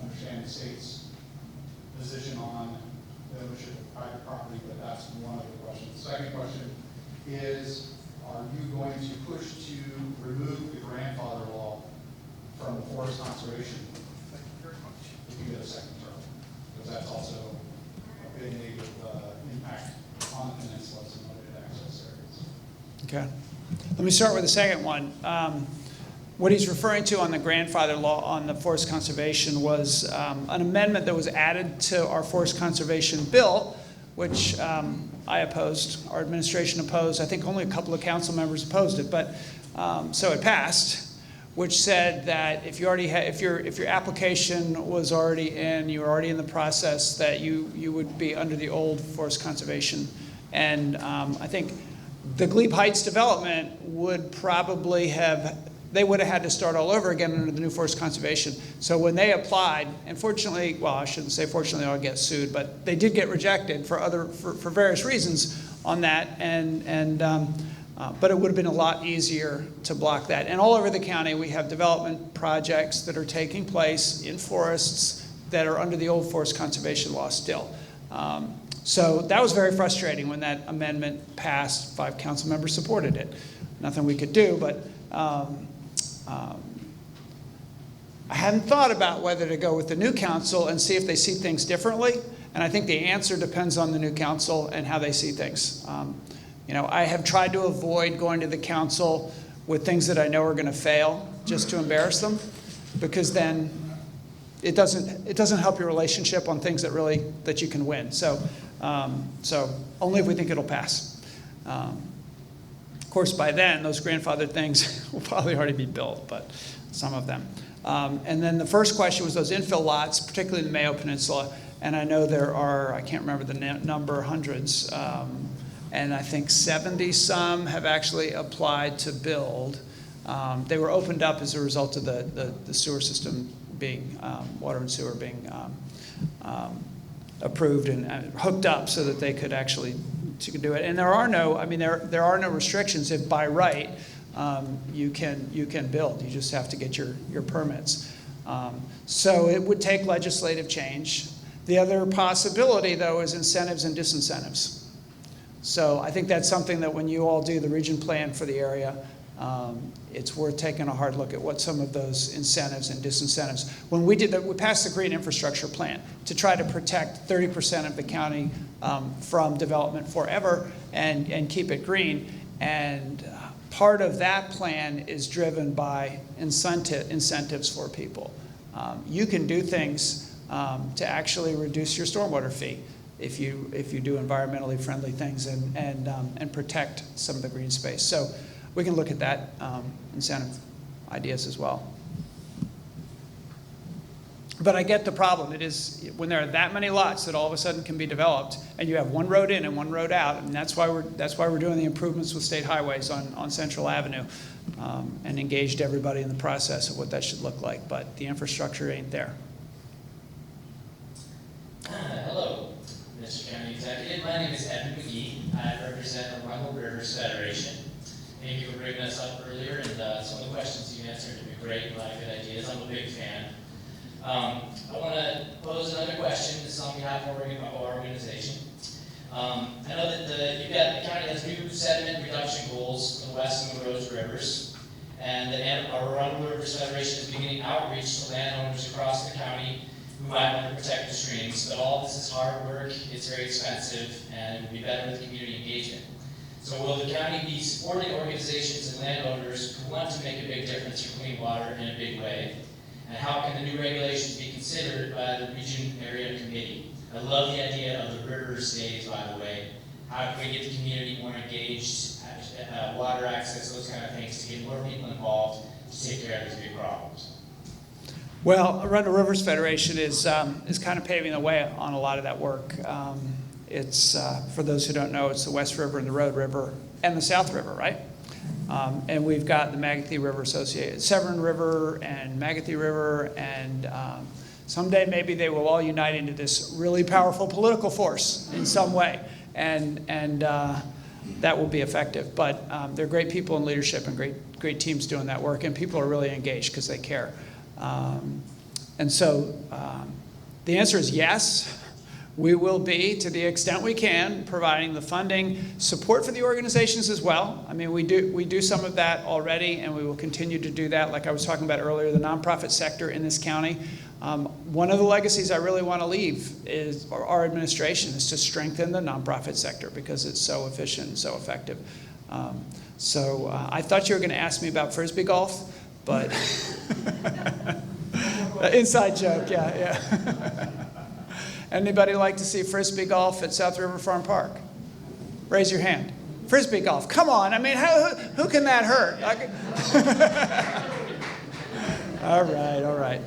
Understand the state's position on the ownership of private property, but that's one of the questions. The second question is, are you going to push to remove the grandfather law from the forest conservation? Thank you very much. If you get a second term, because that's also a big negative impact on the peninsulas and limited access areas. Okay. Let me start with the second one. What he's referring to on the grandfather law on the forest conservation was an amendment that was added to our forest conservation bill, which I opposed, our administration opposed. I think only a couple of council members opposed it, but so it passed, which said that if you already had, if your application was already in, you were already in the process, that you would be under the old forest conservation. And I think the Glebe Heights development would probably have, they would have had to start all over again under the new forest conservation. So when they applied, and fortunately, well, I shouldn't say fortunately I'll get sued, but they did get rejected for various reasons on that, but it would have been a lot easier to block that. And all over the county, we have development projects that are taking place in forests that are under the old forest conservation law still. So that was very frustrating when that amendment passed. 5 council members supported it. Nothing we could do, but I hadn't thought about whether to go with the new council and see if they see things differently. And I think the answer depends on the new council and how they see things. You know, I have tried to avoid going to the council with things that I know are going to fail, just to embarrass them, because then it doesn't help your relationship on things that you can win. So only if we think it'll pass. Of course, by then, those grandfathered things will probably already be built, but some of them. And then the first question was those infill lots, particularly in the Mayo Peninsula. And I know there are, I can't remember the number, hundreds, and I think 70 some have actually applied to build. They were opened up as a result of the sewer system being, water and sewer being approved and hooked up so that they could actually do it. And there are no, I mean, there are no restrictions if by right you can build. You just have to get your permits. So it would take legislative change. The other possibility, though, is incentives and disincentives. So I think that's something that when you all do the region plan for the area, it's worth taking a hard look at what some of those incentives and disincentives. When we did that, we passed the Green Infrastructure Plan to try to protect 30% of the county from development forever and keep it green. And part of that plan is driven by incentives for people. You can do things to actually reduce your stormwater fee if you do environmentally friendly things and protect some of the green space. So we can look at that incentive ideas as well. But I get the problem. It is when there are that many lots that all of a sudden can be developed, and you have one road in and one road out, and that's why we're doing the improvements with state highways on Central Avenue, and engaged everybody in the process of what that should look like. But the infrastructure ain't there. Hello, Mr. County Executive. My name is Evan McGee. I represent the Arundel Rivers Federation. Thank you for bringing us up earlier, and some of the questions you answered have been great. A lot of good ideas. I'm a big fan. I want to pose another question. This is on behalf of our organization. I know that the county has new sediment reduction goals in the West and the Rose Rivers, and our Arundel Rivers Federation is beginning outreach to landowners across the county who might want to protect the streams, but all this is hard work, it's very expensive, and it would be better with community engagement. So will the county be supporting organizations and landowners who want to make a big difference for clean water in a big way? And how can the new regulations be considered by the region area committee? I love the idea of the river stays, by the way. How can we get the community more engaged, water access, those kind of things, to get more people involved to take care of these big problems? Well, Arundel Rivers Federation is kind of paving the way on a lot of that work. It's, for those who don't know, it's the West River and the Road River and the South River, right? And we've got the Magothy River Associated, Severn River and Magothy River, and someday maybe they will all unite into this really powerful political force in some way, and that will be effective. But they're great people in leadership and great teams doing that work, and people are really engaged because they care. And so the answer is yes. We will be, to the extent we can, providing the funding, support for the organizations as well. I mean, we do some of that already, and we will continue to do that. Like I was talking about earlier, the nonprofit sector in this county. One of the legacies I really want to leave is our administration is to strengthen the nonprofit sector because it's so efficient and so effective. So I thought you were going to ask me about Frisbee golf, but inside joke, yeah. Anybody like to see Frisbee golf at South River Farm Park? Raise your hand. Frisbee golf, come on. I mean, who can that hurt? All right.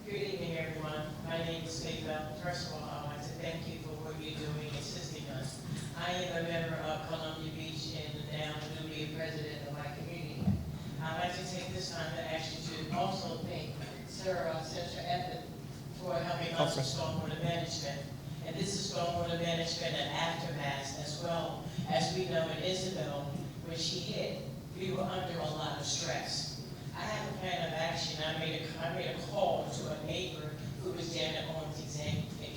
Good evening, everyone. My name is Faith Bell. First of all, I'd like to thank you for what you're doing and assisting us. I am a member of Columbia Beach and now newly president of my community. I'd like to take this time to ask you to also thank Senator Evan for helping us with stormwater management. And this is stormwater management and aftermath, as well as we know in Isabel, when she hit, we were under a lot of stress. I have a plan of action. I made a call to a neighbor who was Janet Owens,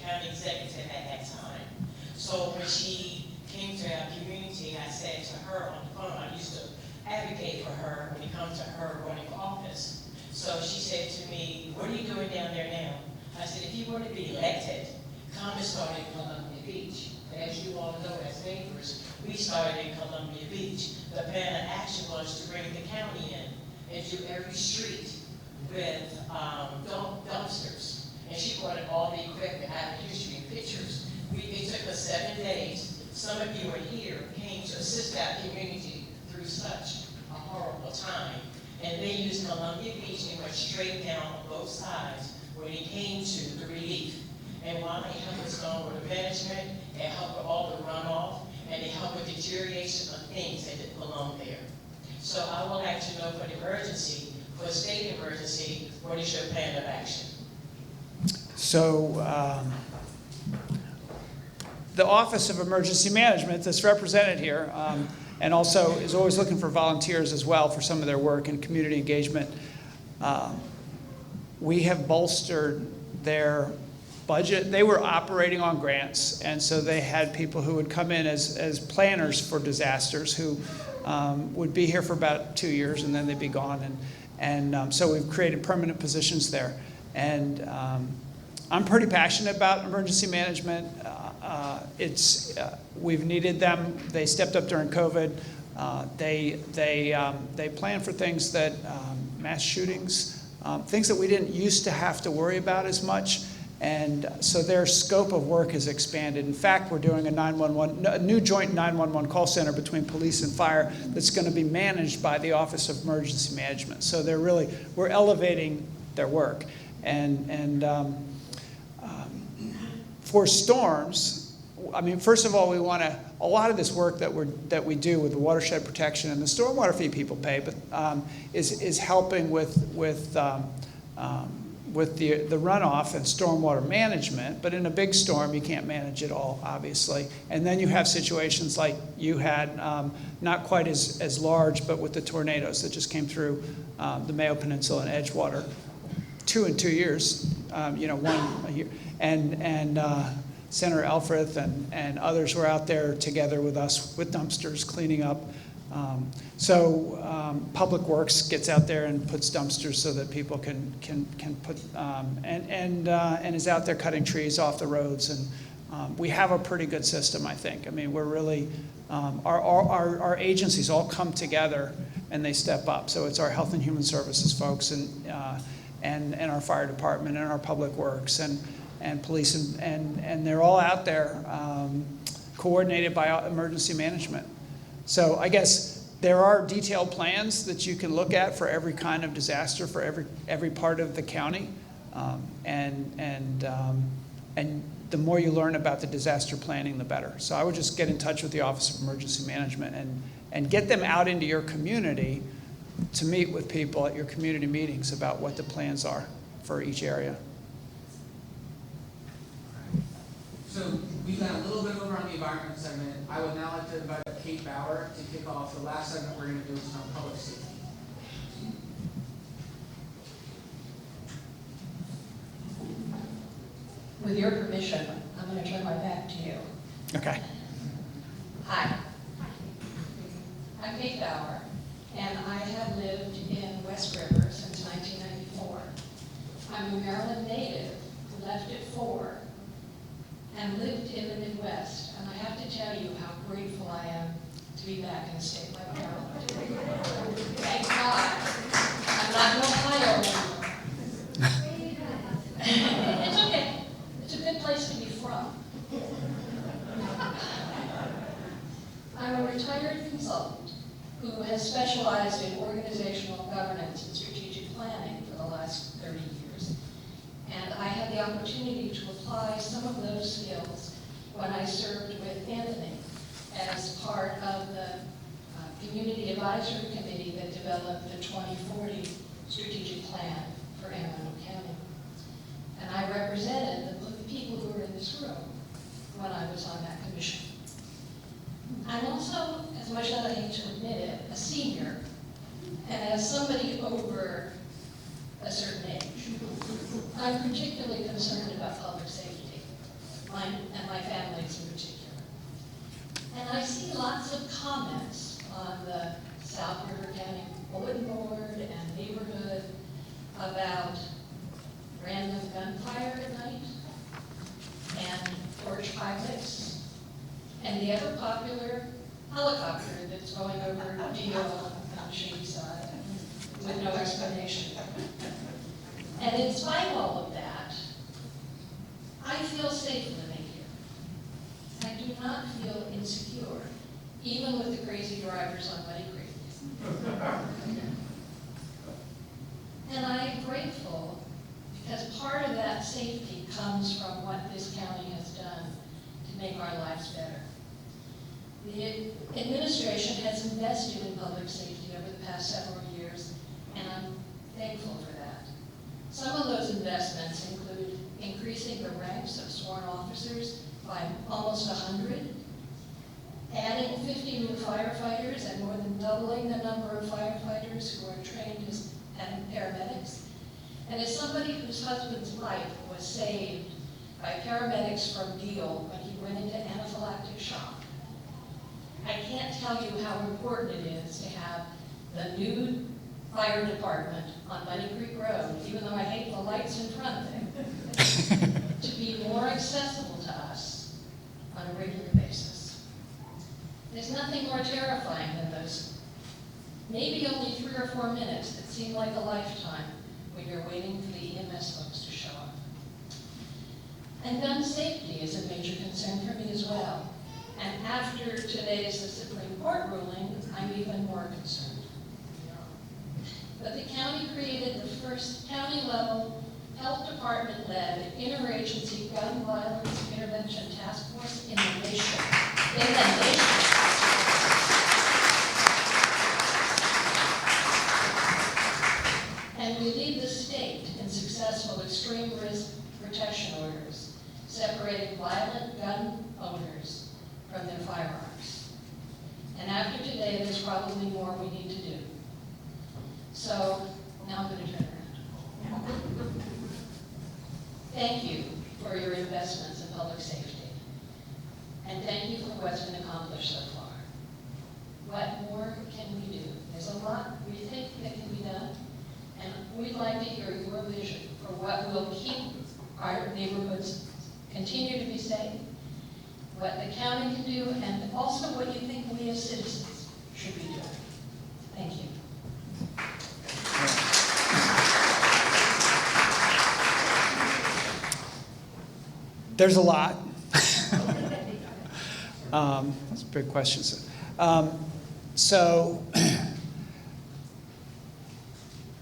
county executive at that time. So when she came to our community, I said to her on the phone, I used to advocate for her when it comes to her running for office. So she said to me, what are you doing down there now? I said, if you were to be elected, come and start in Columbia Beach. And as you all know, as neighbors, we started in Columbia Beach. The plan of action was to bring the county in into every street with dumpsters. And she brought in all the equipment, I have history and pictures. It took us 7 days. Some of you are here, came to assist our community through such a horrible time. And they used Columbia Beach and went straight down on both sides when it came to the relief. And while they helped with stormwater management, it helped with all the runoff, and it helped with deterioration of things that didn't belong there. So I would like to know for the emergency, for a state emergency, what is your plan of action? So the Office of Emergency Management that's represented here, and also is always looking for volunteers as well for some of their work and community engagement. We have bolstered their budget. They were operating on grants, and so they had people who would come in as planners for disasters who would be here for about 2 years and then they'd be gone. And so we've created permanent positions there. And I'm pretty passionate about emergency management. We've needed them. They stepped up during COVID. They plan for things that mass shootings, things that we didn't used to have to worry about as much. And so their scope of work has expanded. In fact, we're doing a new joint 911 call center between police and fire that's going to be managed by the Office of Emergency Management. So we're elevating their work. And for storms, I mean, first of all, we want a lot of this work that we do with the watershed protection and the stormwater fee people pay, but is helping with the runoff and stormwater management. But in a big storm, you can't manage it all, obviously. And then you have situations like you had, not quite as large, but with the tornadoes that just came through the Mayo Peninsula and Edgewater, 2 in 2 years, 1 a year. And Senator Elfreth and others were out there together with us with dumpsters cleaning up. Public Works gets out there and puts dumpsters so that people can put, and is out there cutting trees off the roads. And we have a pretty good system, I think. I mean, we're really, our agencies all come together and they step up. So it's our Health and Human Services folks and our fire department and our Public Works and police, and they're all out there coordinated by emergency management. So I guess there are detailed plans that you can look at for every kind of disaster for every part of the county, and the more you learn about the disaster planning, the better. So I would just get in touch with the Office of Emergency Management and get them out into your community to meet with people at your community meetings about what the plans are for each area. So we've got a little bit over on the environment segment. I would now like to invite Kate Bauer to kick off the last segment we're going to do, which is on public safety. With your permission, I'm going to turn my back to you. Okay. Hi. I'm Kate Bauer, and I have lived in West River since 1994. I'm a Maryland native who left at 4 and lived in the Midwest, and I have to tell you how grateful I am to be back in a state like Maryland. Thank God I'm not in Ohio anymore. It's okay. It's a good place to be from. I'm a retired consultant who has specialized in organizational governance and strategic planning for the last 30 years. And I had the opportunity to apply some of those skills when I served with Anthony as part of the Community Advisory Committee that developed the 2040 strategic plan for Anne Arundel County. And I represented the people who were in this room when I was on that commission. I'm also, as much as I hate to admit it, a senior, and as somebody over a certain age, I'm particularly concerned about public safety, mine and my family's in particular. And I see lots of comments on the South River County Bulletin Board and neighborhood about random gunfire at night, and porch pilots, and the ever popular helicopter that's going over Deal on the shady side with no explanation. And in spite of all of that, I feel safe living here. I do not feel insecure, even with the crazy drivers on Muddy Creek. And I am grateful because part of that safety comes from what this county has done to make our lives better. The administration has invested in public safety over the past several years, and I'm thankful for that. Some of those investments include increasing the ranks of sworn officers by almost 100, adding 50 new firefighters, and more than doubling the number of firefighters who are trained as paramedics. And as somebody whose husband's life was saved by paramedics from Deal when he went into anaphylactic shock, I can't tell you how important it is to have the new fire department on Muddy Creek Road, even though I hate the lights in front of it, to be more accessible to us on a regular basis. There's nothing more terrifying than those maybe only 3 or 4 minutes that seem like a lifetime when you're waiting for the EMS folks to show up. And gun safety is a major concern for me as well. And after today's Supreme Court ruling, I'm even more concerned. But the county created the first county-level, health department-led, interagency gun violence intervention task force in the nation. And we lead the state in successful extreme risk protection orders, separating violent gun owners from their firearms. And after today, there's probably more we need to do. So now I'm going to turn around. Thank you for your investments in public safety. And thank you for what's been accomplished so far. what more can we do? There's a lot we think that can be done, and we'd like to hear your vision for what will keep our neighborhoods continue to be safe, what the county can do, and also what you think we as citizens should be doing. Thank you. There's a lot. That's big questions. So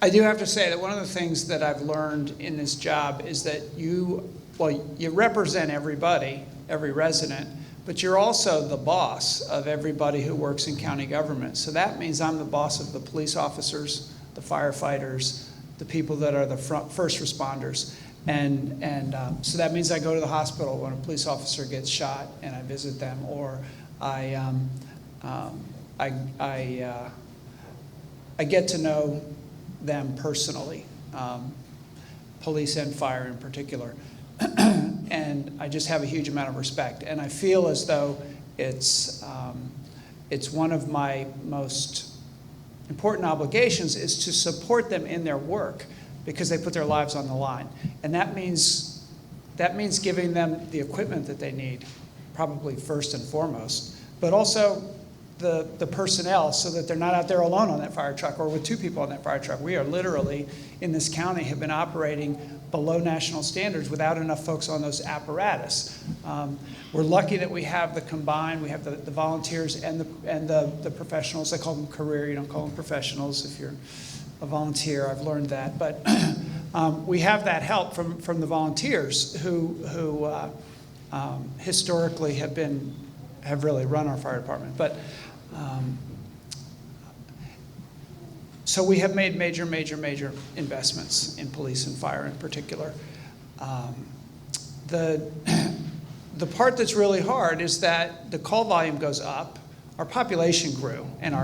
I do have to say that one of the things that I've learned in this job is that you represent everybody, every resident, but you're also the boss of everybody who works in county government. So that means I'm the boss of the police officers, the firefighters, the people that are the first responders. And so that means I go to the hospital when a police officer gets shot and I visit them, or I get to know them personally, police and fire in particular. And I just have a huge amount of respect. And I feel as though it's one of my most important obligations is to support them in their work, because they put their lives on the line. And that means giving them the equipment that they need, probably first and foremost, but also the personnel, so that they're not out there alone on that fire truck or with two people on that fire truck. We are literally, in this county, have been operating below national standards without enough folks on those apparatus. We're lucky that we have the combined, we have the volunteers and the professionals. I call them career, you don't call them professionals if you're a volunteer. I've learned that, but we have that help from the volunteers who historically have really run our fire department. But so we have made major investments in police and fire in particular. The part that's really hard is that the call volume goes up. Our population grew, and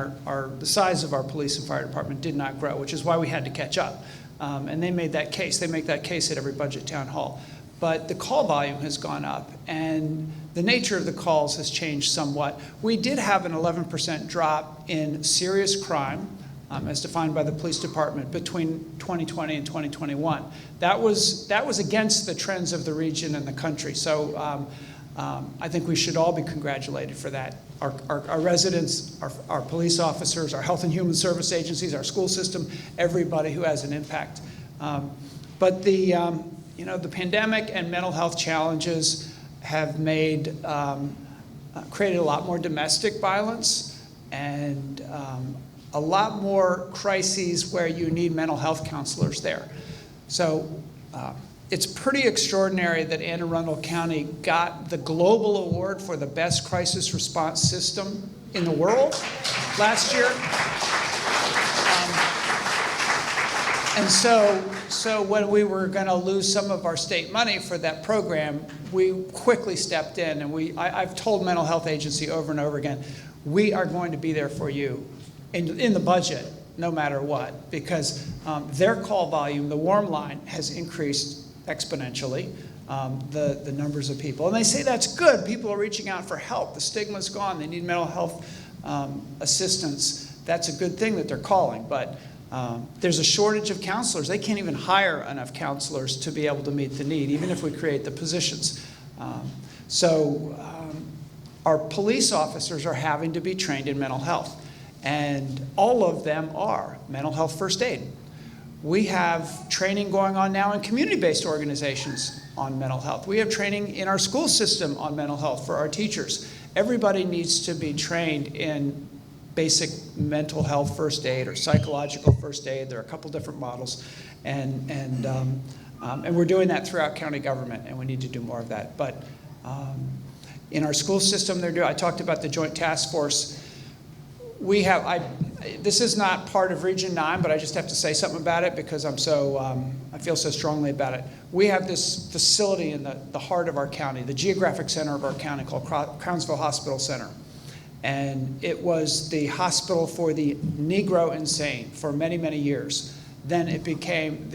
the size of our police and fire department did not grow, which is why we had to catch up. And they made that case. They make that case at every budget town hall. But the call volume has gone up, and the nature of the calls has changed somewhat. We did have an 11% drop in serious crime, as defined by the police department, between 2020 and 2021. That was against the trends of the region and the country. So I think we should all be congratulated for that. Our residents, our police officers, our health and human service agencies, our school system, everybody who has an impact. But the pandemic and mental health challenges have created a lot more domestic violence and a lot more crises where you need mental health counselors there. So it's pretty extraordinary that Anne Arundel County got the global award for the best crisis response system in the world last year. And so when we were going to lose some of our state money for that program, we quickly stepped in, and I've told Mental Health Agency over and over again, we are going to be there for you in the budget, no matter what, because their call volume, the warm line, has increased exponentially, the numbers of people. And they say that's good. People are reaching out for help. The stigma's gone. They need mental health assistance. That's a good thing that they're calling, but there's a shortage of counselors. They can't even hire enough counselors to be able to meet the need, even if we create the positions. So our police officers are having to be trained in mental health, and all of them are mental health first aid. We have training going on now in community-based organizations on mental health. We have training in our school system on mental health for our teachers. Everybody needs to be trained in basic mental health first aid or psychological first aid. There are a couple different models, and we're doing that throughout county government, and we need to do more of that. But in our school system, I talked about the Joint Task Force. We have, this is not part of Region 9, but I just have to say something about it because I feel so strongly about it. We have this facility in the heart of our county, the geographic center of our county, called Crownsville Hospital Center. And it was the hospital for the Negro insane for many, many years. Then it became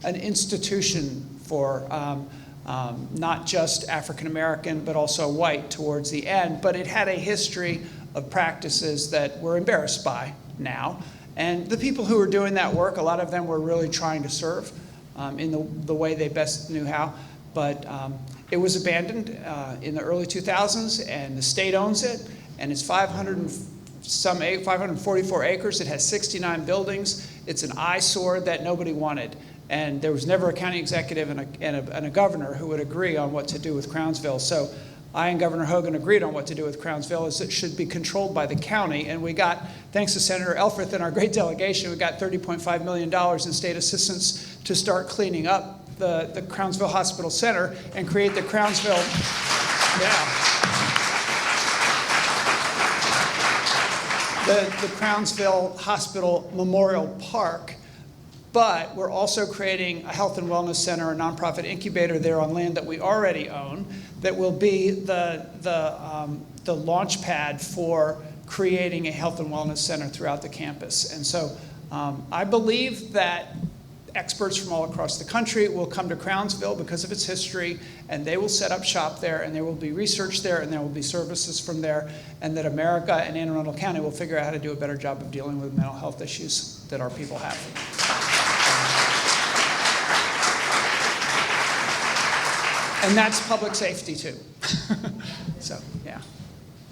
an institution for not just African American, but also white towards the end. But it had a history of practices that we're embarrassed by now. And the people who were doing that work, a lot of them were really trying to serve in the way they best knew how. But it was abandoned in the early 2000s, and the state owns it, and it's 544 acres. It has 69 buildings. It's an eyesore that nobody wanted. And there was never a county executive and a governor who would agree on what to do with Crownsville. So I and Governor Hogan agreed on what to do with Crownsville, is it should be controlled by the county. And we got, thanks to Senator Elfreth and our great delegation, we got $30.5 million in state assistance to start cleaning up the Crownsville Hospital Center and create the Crownsville, the Crownsville Hospital Memorial Park. But we're also creating a health and wellness center, a nonprofit incubator there on land that we already own, that will be the launch pad for creating a health and wellness center throughout the campus. And so I believe that experts from all across the country will come to Crownsville because of its history, and they will set up shop there, and there will be research there, and there will be services from there, and that America and Anne Arundel County will figure out how to do a better job of dealing with mental health issues that our people have. And that's public safety too. So, yeah.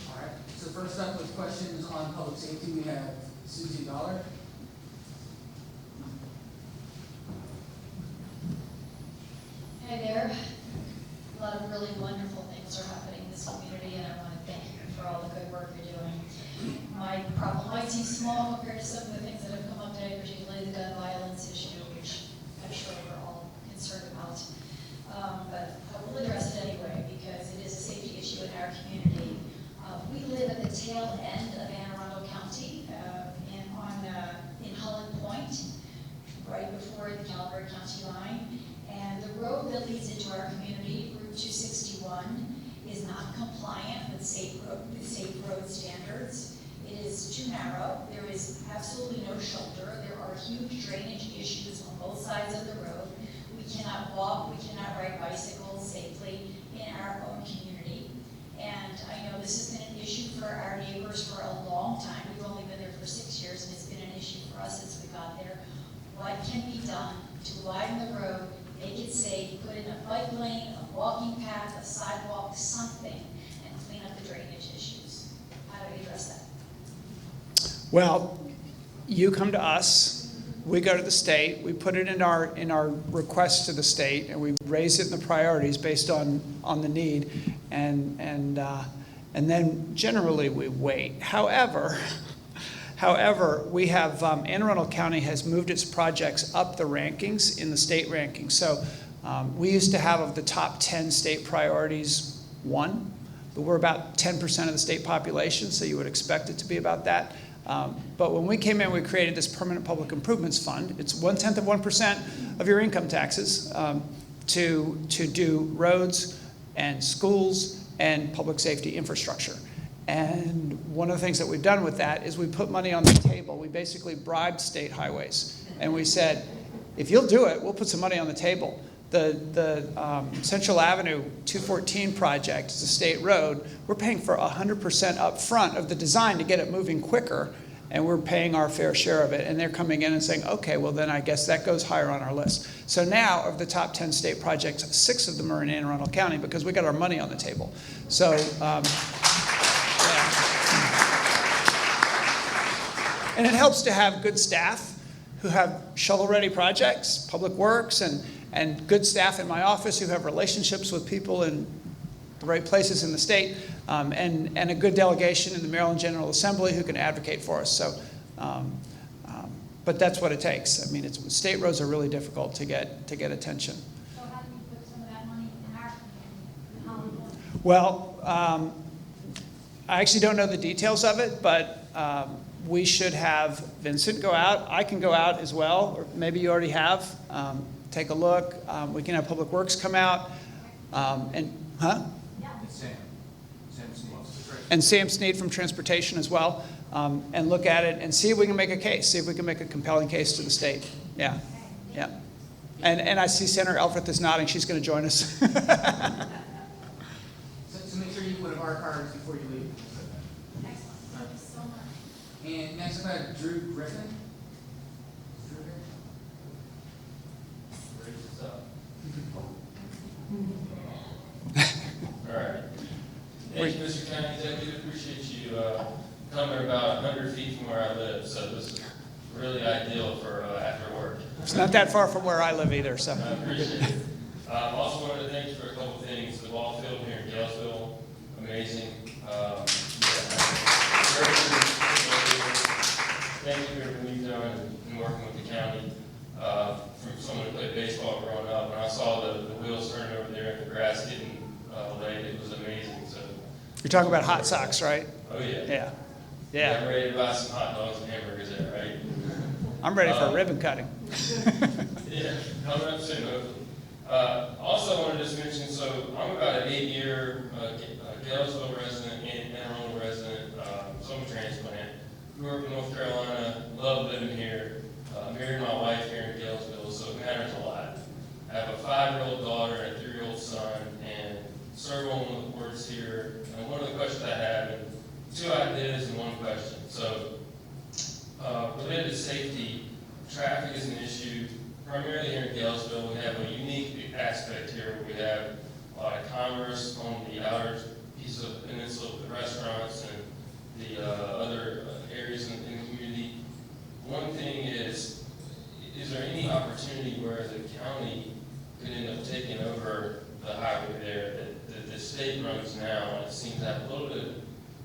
All right. So first up with questions on public safety, we have Susie Dollar. Hi there. A lot of really wonderful things are happening in this community, and I want to thank you for all the good work you're doing. My problem might seem small compared to some of the things that have come up today, particularly the gun violence issue, which I'm sure we're all concerned about. But I will address it anyway because it is a safety issue in our community. We live at the tail end of Anne Arundel County in Holland Point, right before the Calaveras County line. And the road that leads into our community, Route 261, is not compliant with safe road standards. It is too narrow. There is absolutely no shoulder. There are huge drainage issues on both sides of the road. We cannot walk, we cannot ride bicycles safely in our own community. And I know this has been an issue for our neighbors for a long time. We've only been there for 6 years, and it's been an issue for us since we got there. What can be done to widen the road, make it safe, put in a bike lane, a walking path, a sidewalk, something, and clean up the drainage issues? How do we address that? Well, you come to us, we go to the state, we put it in our request to the state, and we raise it in the priorities based on the need, and then generally we wait. However, we have, Anne Arundel County has moved its projects up the rankings in the state rankings. So we used to have, of the top 10 state priorities, 1, but we're about 10% of the state population, so you would expect it to be about that. But when we came in, we created this permanent public improvements fund. It's 1/10 of 1% of your income taxes to do roads and schools and public safety infrastructure. And one of the things that we've done with that is we put money on the table. We basically bribed state highways. And we said, if you'll do it, we'll put some money on the table. The Central Avenue 214 project is a state road. We're paying for 100% up front of the design to get it moving quicker, and we're paying our fair share of it. And they're coming in and saying, okay, well then I guess that goes higher on our list. So now, of the top 10 state projects, 6 of them are in Anne Arundel County because we got our money on the table. So, and it helps to have good staff who have shovel-ready projects, public works, and good staff in my office who have relationships with people in the right places in the state, and a good delegation in the Maryland General Assembly who can advocate for us. So, but that's what it takes. I mean, state roads are really difficult to get attention. So how do you put some of that money in our community? Well, I actually don't know the details of it, but we should have Vincent go out. I can go out as well, or maybe you already have. Take a look. We can have Public Works come out. And Sam Snead from Transportation as well, and look at it and see if we can make a case, see if we can make a compelling case to the state. Yeah, yeah. And I see Senator Elfreth is nodding. She's going to join us. So make sure you put one of our cards before you leave. Excellent. And next up, I have Drew Griffin. Is Drew here? Raise this up. All right. Thank you, Mr. County Executive. Appreciate you coming about 100 feet from where I live. So this is really ideal for after work. It's not that far from where I live either, so. I appreciate it. Also wanted to thank you for a couple things. The ball field here in Galesville, amazing. Thank you for everything you've done and working with the county. From someone who played baseball growing up, when I saw the wheels turning over there and the grass getting laid, it was amazing. So You're talking about hot socks, right? oh yeah. Yeah. Yeah, Yeah. I'm ready to buy some hot dogs and hamburgers there, right? I'm ready for ribbon cutting. Yeah, coming up soon, hopefully. Also, I wanted to just mention, so I'm about an 8-year Galesville resident and Arundel resident, so I'm a transplant. Grew up in North Carolina, love living here. Married my wife here in Galesville, so it matters a lot. I have a 5-year-old daughter and a 3-year-old son, and serve on one of the boards here. And one of the questions I have, and 2 ideas and 1 question. So, related to safety, traffic is an issue. Primarily here in Galesville, we have a unique aspect here where we have a lot of commerce on the outer piece of the peninsula with the restaurants and the other areas in the community. One thing is there any opportunity where the county could end up taking over the highway there that the state runs now? And it seems to have a little bit of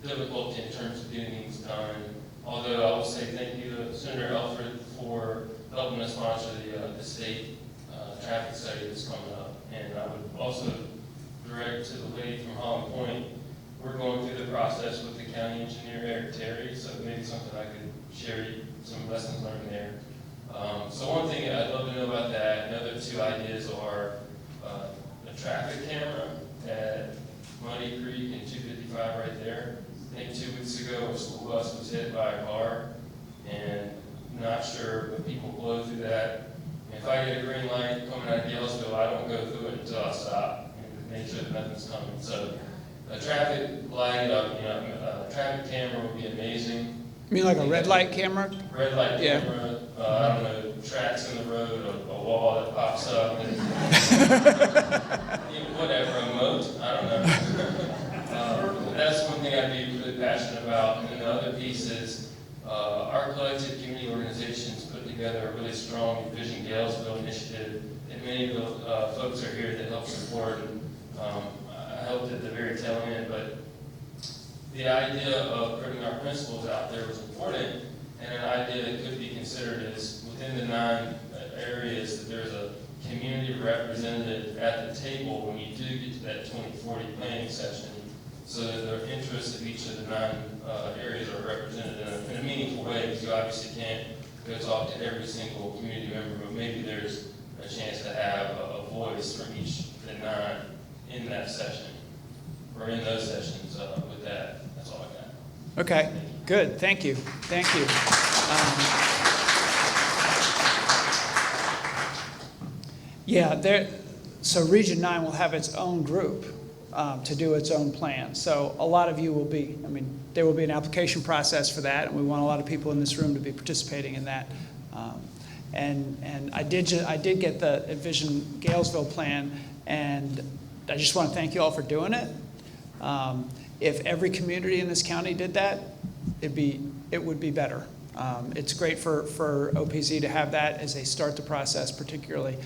difficulty in terms of getting things done. Although I will say thank you to Senator Alfred for helping us sponsor the state traffic study that's coming up. And I would also direct to the lady from Holland Point. We're going through the process with the county engineer, Eric Terry, so maybe something I could share some lessons learned there. So one thing I'd love to know about that, the other 2 ideas are a traffic camera at Muddy Creek and 255 right there. I think 2 weeks ago, a school bus was hit by a car, and not sure, but people blow through that. And if I get a green light coming out of Galesville, I don't go through it until I stop and make sure that nothing's coming. So a traffic light, traffic camera would be amazing. You mean like a red light camera? Red light Yeah. camera, I don't know, tracks in the road, a wall that pops up, and whatever, a moat, I don't know. That's one thing I'd be really passionate about. And then the other piece is our collective community organizations put together a really strong Envision Galesville initiative, and many of the folks are here that help support. And, I helped at the very tail end, but the idea of putting our principles out there was important, and an idea that could be considered is within the 9 areas that there's a community representative at the table when you do get to that 2040 planning session, so that the interests of each of the 9 areas are represented in a meaningful way, because you obviously can't go talk to every single community member, but maybe there's a chance to have a voice from each of the 9 in that session, or in those sessions with that. That's all I got. Okay, good, thank you, thank you. So Region 9 will have its own group to do its own plan. So a lot of you will be, there will be an application process for that, and we want a lot of people in this room to be participating in that. And I did get the Envision Galesville plan, and I just want to thank you all for doing it. If every community in this county did that, it would be better. It's great for OPZ to have that as they start the process, particularly.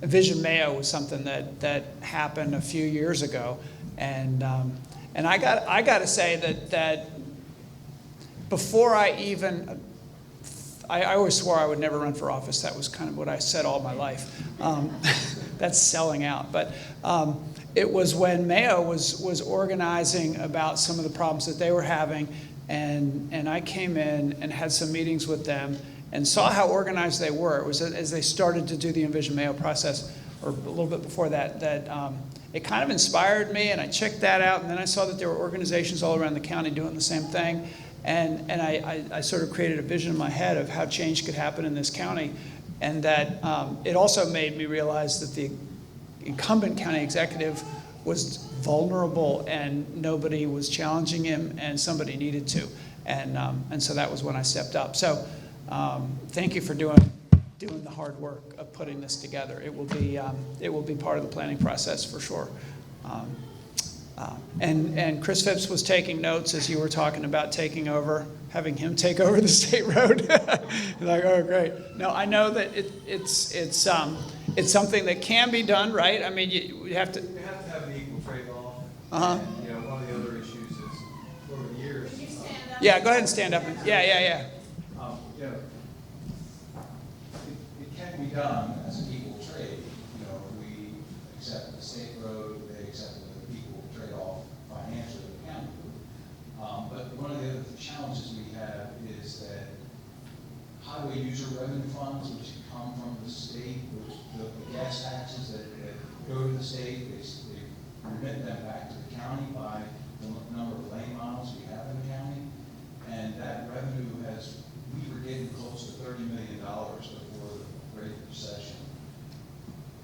Envision Mayo was something that happened a few years ago, and I got to say that before I always swore I would never run for office. That was kind of what I said all my life. That's selling out, but. It was when Mayo was organizing about some of the problems that they were having, and I came in and had some meetings with them and saw how organized they were. It was as they started to do the Envision Mayo process, or a little bit before that, it kind of inspired me, and I checked that out, and then I saw that there were organizations all around the county doing the same thing, and I sort of created a vision in my head of how change could happen in this county, and that it also made me realize that the incumbent county executive was vulnerable and nobody was challenging him, and somebody needed to. And so that was when I stepped up. So thank you for doing the hard work of putting this together. It will be part of the planning process for sure. And Chris Phipps was taking notes as you were talking about taking over, having him take over the state road. Like, oh, great. No, I know that it's something that can be done, right? I mean, you have to. You have to have an equal trade-off. Uh-huh. And, you know, one of the other issues is over the years. Could you stand up? Yeah, go ahead and stand up. Yeah. You know, it can be done as an equal trade. You know, we accept the state road, they accept the equal trade-off financially with the county road. But one of the other challenges we have is that highway user revenue funds, which come from the state, the gas taxes that go to the state, they remit them back to the county by the number of lane miles we have in the county. And that revenue we were getting close to $30 million before the Great Recession.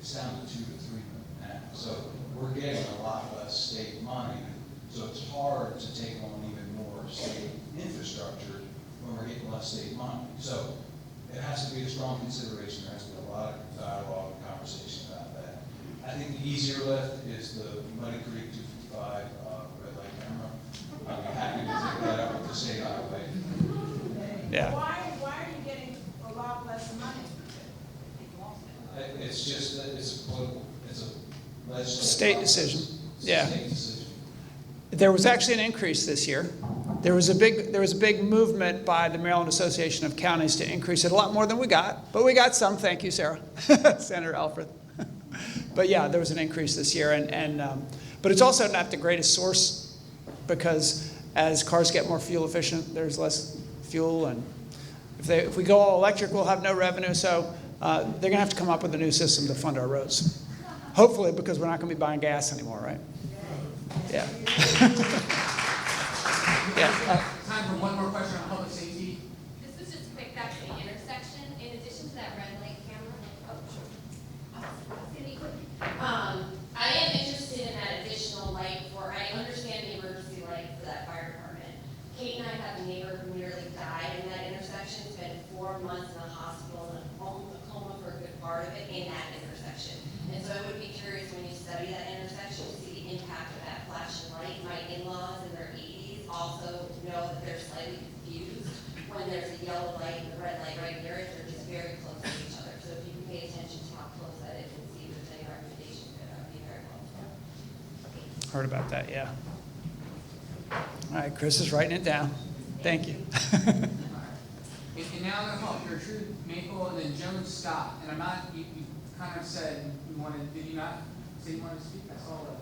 It's down to $2 to $3 million now. So we're getting a lot less state money. So it's hard to take on even more state infrastructure when we're getting less state money. So it has to be a strong consideration. There has to be a lot of dialogue and conversation about that. I think the easier lift is the Muddy Creek 255 red light camera. I'd be happy to take that up with the state highway. Yeah. Why are you getting a lot less money? It's just that it's a legislative State decision. Yeah. State decision. There was actually an increase this year. There was a big movement by the Maryland Association of Counties to increase it a lot more than we got, but we got some. Thank you, Sarah, Senator Alfred. But yeah, there was an increase this year, but it's also not the greatest source because as cars get more fuel efficient, there's less fuel, and if we go all electric, we'll have no revenue. So they're going to have to come up with a new system to fund our roads. Hopefully, because we're not going to be buying gas anymore, right? Yeah. Yeah. Time for one more question on public safety. This was just quick back to the intersection. In addition to that red light camera, I am interested in that additional light I understand the emergency light for that fire department. Kate and I have a neighbor who nearly died in that intersection, spent 4 months in the hospital and a coma for a good part of it in that intersection. And so I would be curious when you study that intersection to see the impact of that flashing light. My in-laws in their 80s also know that they're slightly confused when there's a yellow light and a red light right near it. They're just very close to each other. So if you can pay attention to how close that is and see if there's any recommendations, that would be very helpful. Heard about that, yeah. All right, Chris is writing it down. Thank you. And now I'm going to call Gertrude Maple and then Joan Scott. And I'm not, you kind of said you wanted, did you not say you wanted to speak? I saw that.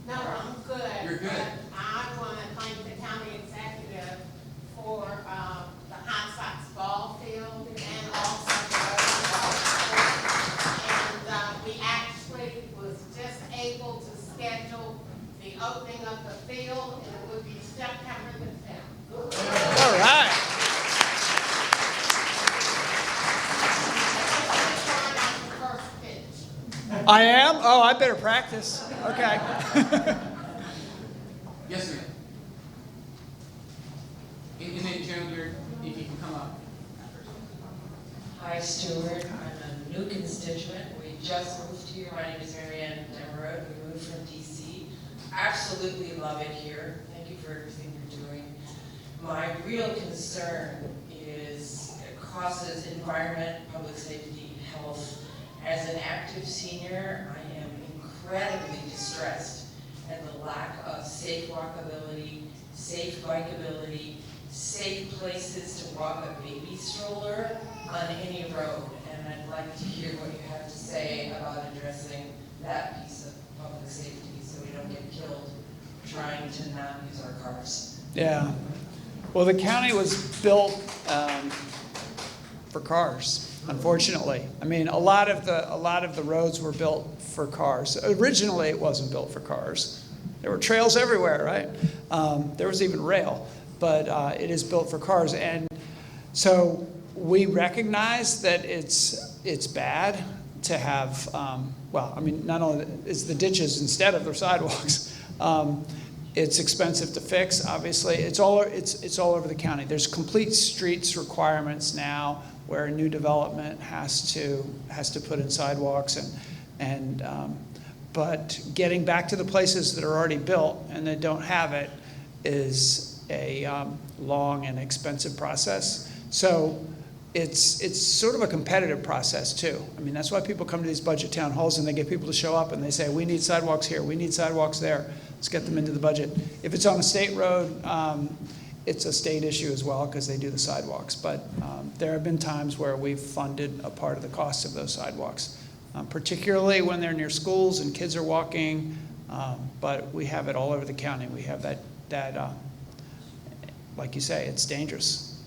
No, I'm good. You're good. I want to thank the county executive for the Hot Sox ball field and also and we actually was just able to schedule the opening of the field, and it would be September the 10th. All right. I am? Oh, I better practice. Okay. Yes, ma'am. And then Joan, if you can come up. Hi, Stuart. I'm a new constituent. We just moved here. My name is Marianne Demerode. We moved from DC. Absolutely love it here. Thank you for everything you're doing. My real concern is it crosses environment, public safety, health. As an active senior, I am incredibly distressed at the lack of safe walkability, safe bikeability, safe places to walk a baby stroller on any road. And I'd like to hear what you have to say about addressing that piece of public safety so we don't get killed trying to not use our cars. Yeah. Well, the county was built for cars. Unfortunately, I mean, a lot of the roads were built for cars. Originally, it wasn't built for cars. There were trails everywhere, right? There was even rail, but it is built for cars. And so we recognize that it's bad to have. Well, I mean, not only is the ditches instead of the sidewalks. It's expensive to fix, obviously. It's all over the county. There's complete streets requirements now where new development has to put in sidewalks but getting back to the places that are already built and that don't have it is a long and expensive process. So it's sort of a competitive process too. I mean, that's why people come to these budget town halls and they get people to show up and they say, we need sidewalks here, we need sidewalks there. Let's get them into the budget. If it's on a state road, it's a state issue as well because they do the sidewalks. But there have been times where we've funded a part of the cost of those sidewalks, particularly when they're near schools and kids are walking. But we have it all over the county. We have that like you say, it's dangerous.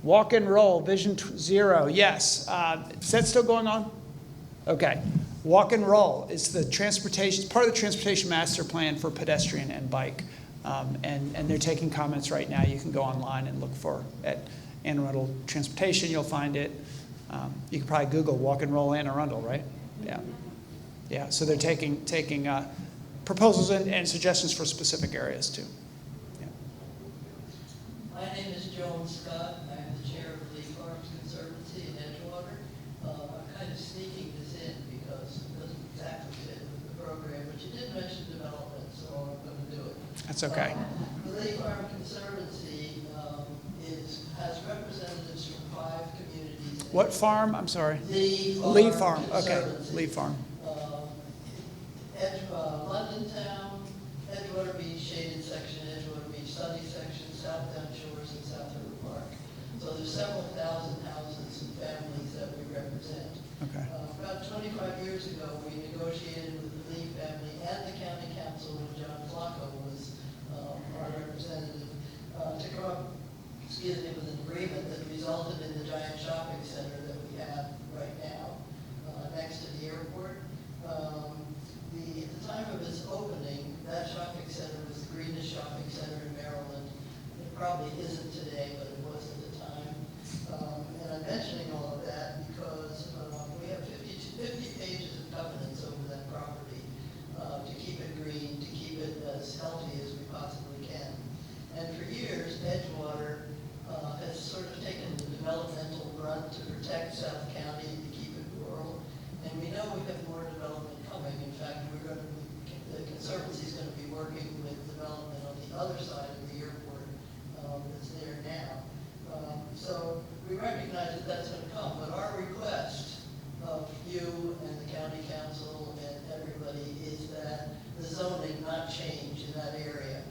Walk and roll, Vision Zero, yes. Is that still going on? Okay. Walk and roll is the transportation, part of the transportation master plan for pedestrian and bike. And they're taking comments right now. You can go online and look for at Anne Arundel Transportation, you'll find it. You can probably Google Walk and Roll Anne Arundel, right? Yeah. Yeah, so they're taking proposals and suggestions for specific areas too. Yeah. My name is Joan Scott. I'm the chair of the Farms Conservancy in Edgewater. I'm kind of sneaking this in because it doesn't exactly fit with the program, but you did mention development, so I'm going to do it. That's okay. The Lee Farm Conservancy has representatives from 5 communities. What farm? I'm sorry. Lee Farm. Okay, Lee Farm. London Town, Edgewater Beach Shaded Section, Edgewater Beach Sunny Section, South Down Shores, and South River Park. So there's several thousand houses and families that we represent. Okay. About 25 years ago, we negotiated with the Lee family and the county council when John Flacco was our representative to come up, with an agreement that resulted in the giant shopping center that we have right now next to the airport. At the time of its opening, that shopping center was the greenest shopping center in Maryland. It probably isn't today, but it was at the time. And I'm mentioning all of that because we have 50 pages of covenants over that property to keep it green, to keep it as healthy as we possibly can. And for years, Edgewater has sort of taken the developmental brunt to protect South County, to keep it rural. And we know we have more development coming. In fact, the Conservancy is going to be working with development on the other side of the airport that's there now. So we recognize that that's going to come, but our request of you and the county council and everybody is that the zoning not change in that area.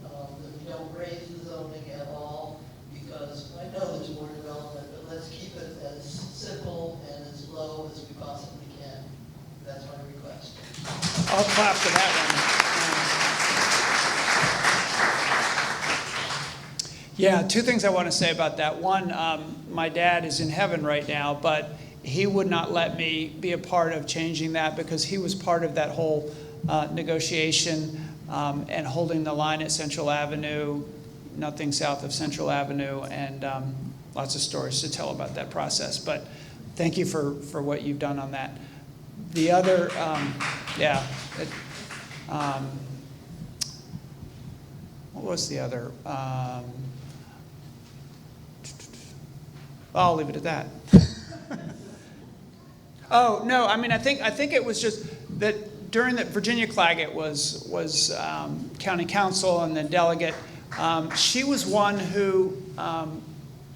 That we don't raise the zoning at all, because I know there's more development, but let's keep it as simple and as low as we possibly can. That's my request. I'll clap for that one. Yeah, 2 things I want to say about that. One, my dad is in heaven right now, but he would not let me be a part of changing that because he was part of that whole negotiation and holding the line at Central Avenue, nothing south of Central Avenue, and lots of stories to tell about that process. But thank you for what you've done on that. The other, what was the other? I'll leave it at that. Oh no, I mean I think it was just that during the Virginia Claggett was county council and then delegate. She was one who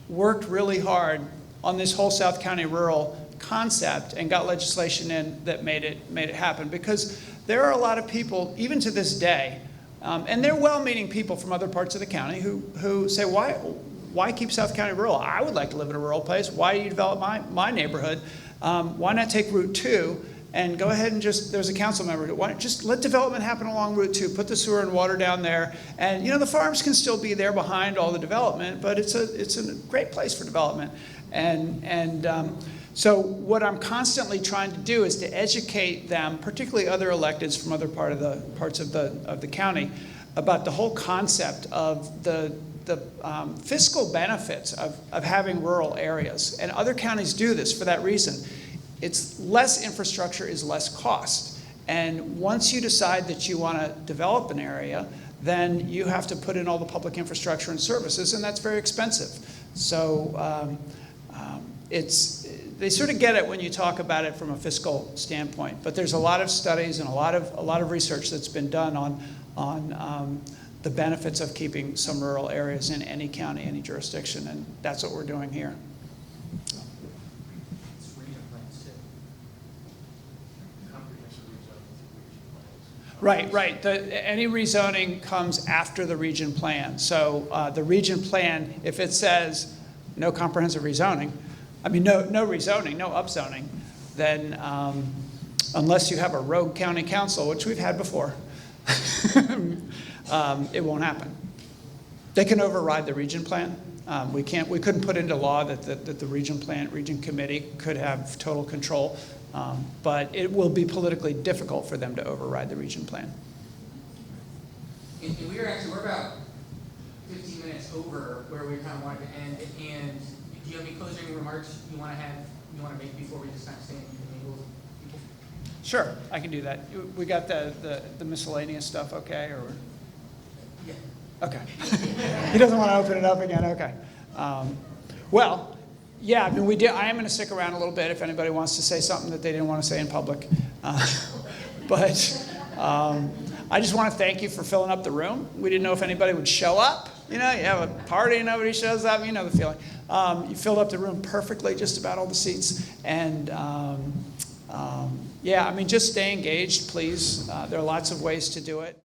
worked really hard on this whole South County rural concept and got legislation in that made it happen, because there are a lot of people, even to this day, and they're well-meaning people from other parts of the county who say, why keep South County rural? I would like to live in a rural place. Why do you develop my neighborhood? Why not take Route 2 and go ahead and there's a council member, why not just let development happen along Route 2, put the sewer and water down there, and the farms can still be there behind all the development, but it's a great place for development. So what I'm constantly trying to do is to educate them, particularly other electeds from other parts of the county, about the whole concept of the fiscal benefits of having rural areas. And other counties do this for that reason. It's less infrastructure is less cost. And once you decide that you want to develop an area, then you have to put in all the public infrastructure and services, and that's very expensive. So they sort of get it when you talk about it from a fiscal standpoint. But there's a lot of studies and a lot of research that's been done on the benefits of keeping some rural areas in any county, any jurisdiction, and that's what we're doing here. Right. Any rezoning comes after the region plan. So the region plan, if it says no comprehensive rezoning, I mean no rezoning, no upzoning, then unless you have a rogue county council, which we've had before, it won't happen. They can override the region plan. We couldn't put into law that the region committee could have total control. But it will be politically difficult for them to override the region plan. And we're about 15 minutes over where we kind of wanted to end. And do you have any closing remarks you want to make before we just kind of stay and mingle with people? Sure, I can do that. We got the miscellaneous stuff, okay? Or yeah. Okay. He doesn't want to open it up again. Okay. Well. Yeah, I mean, I am going to stick around a little bit if anybody wants to say something that they didn't want to say in public. But I just want to thank you for filling up the room. We didn't know if anybody would show up. You have a party and nobody shows up. You know the feeling. You filled up the room perfectly, just about all the seats. And yeah, I mean, just stay engaged, please. There are lots of ways to do it.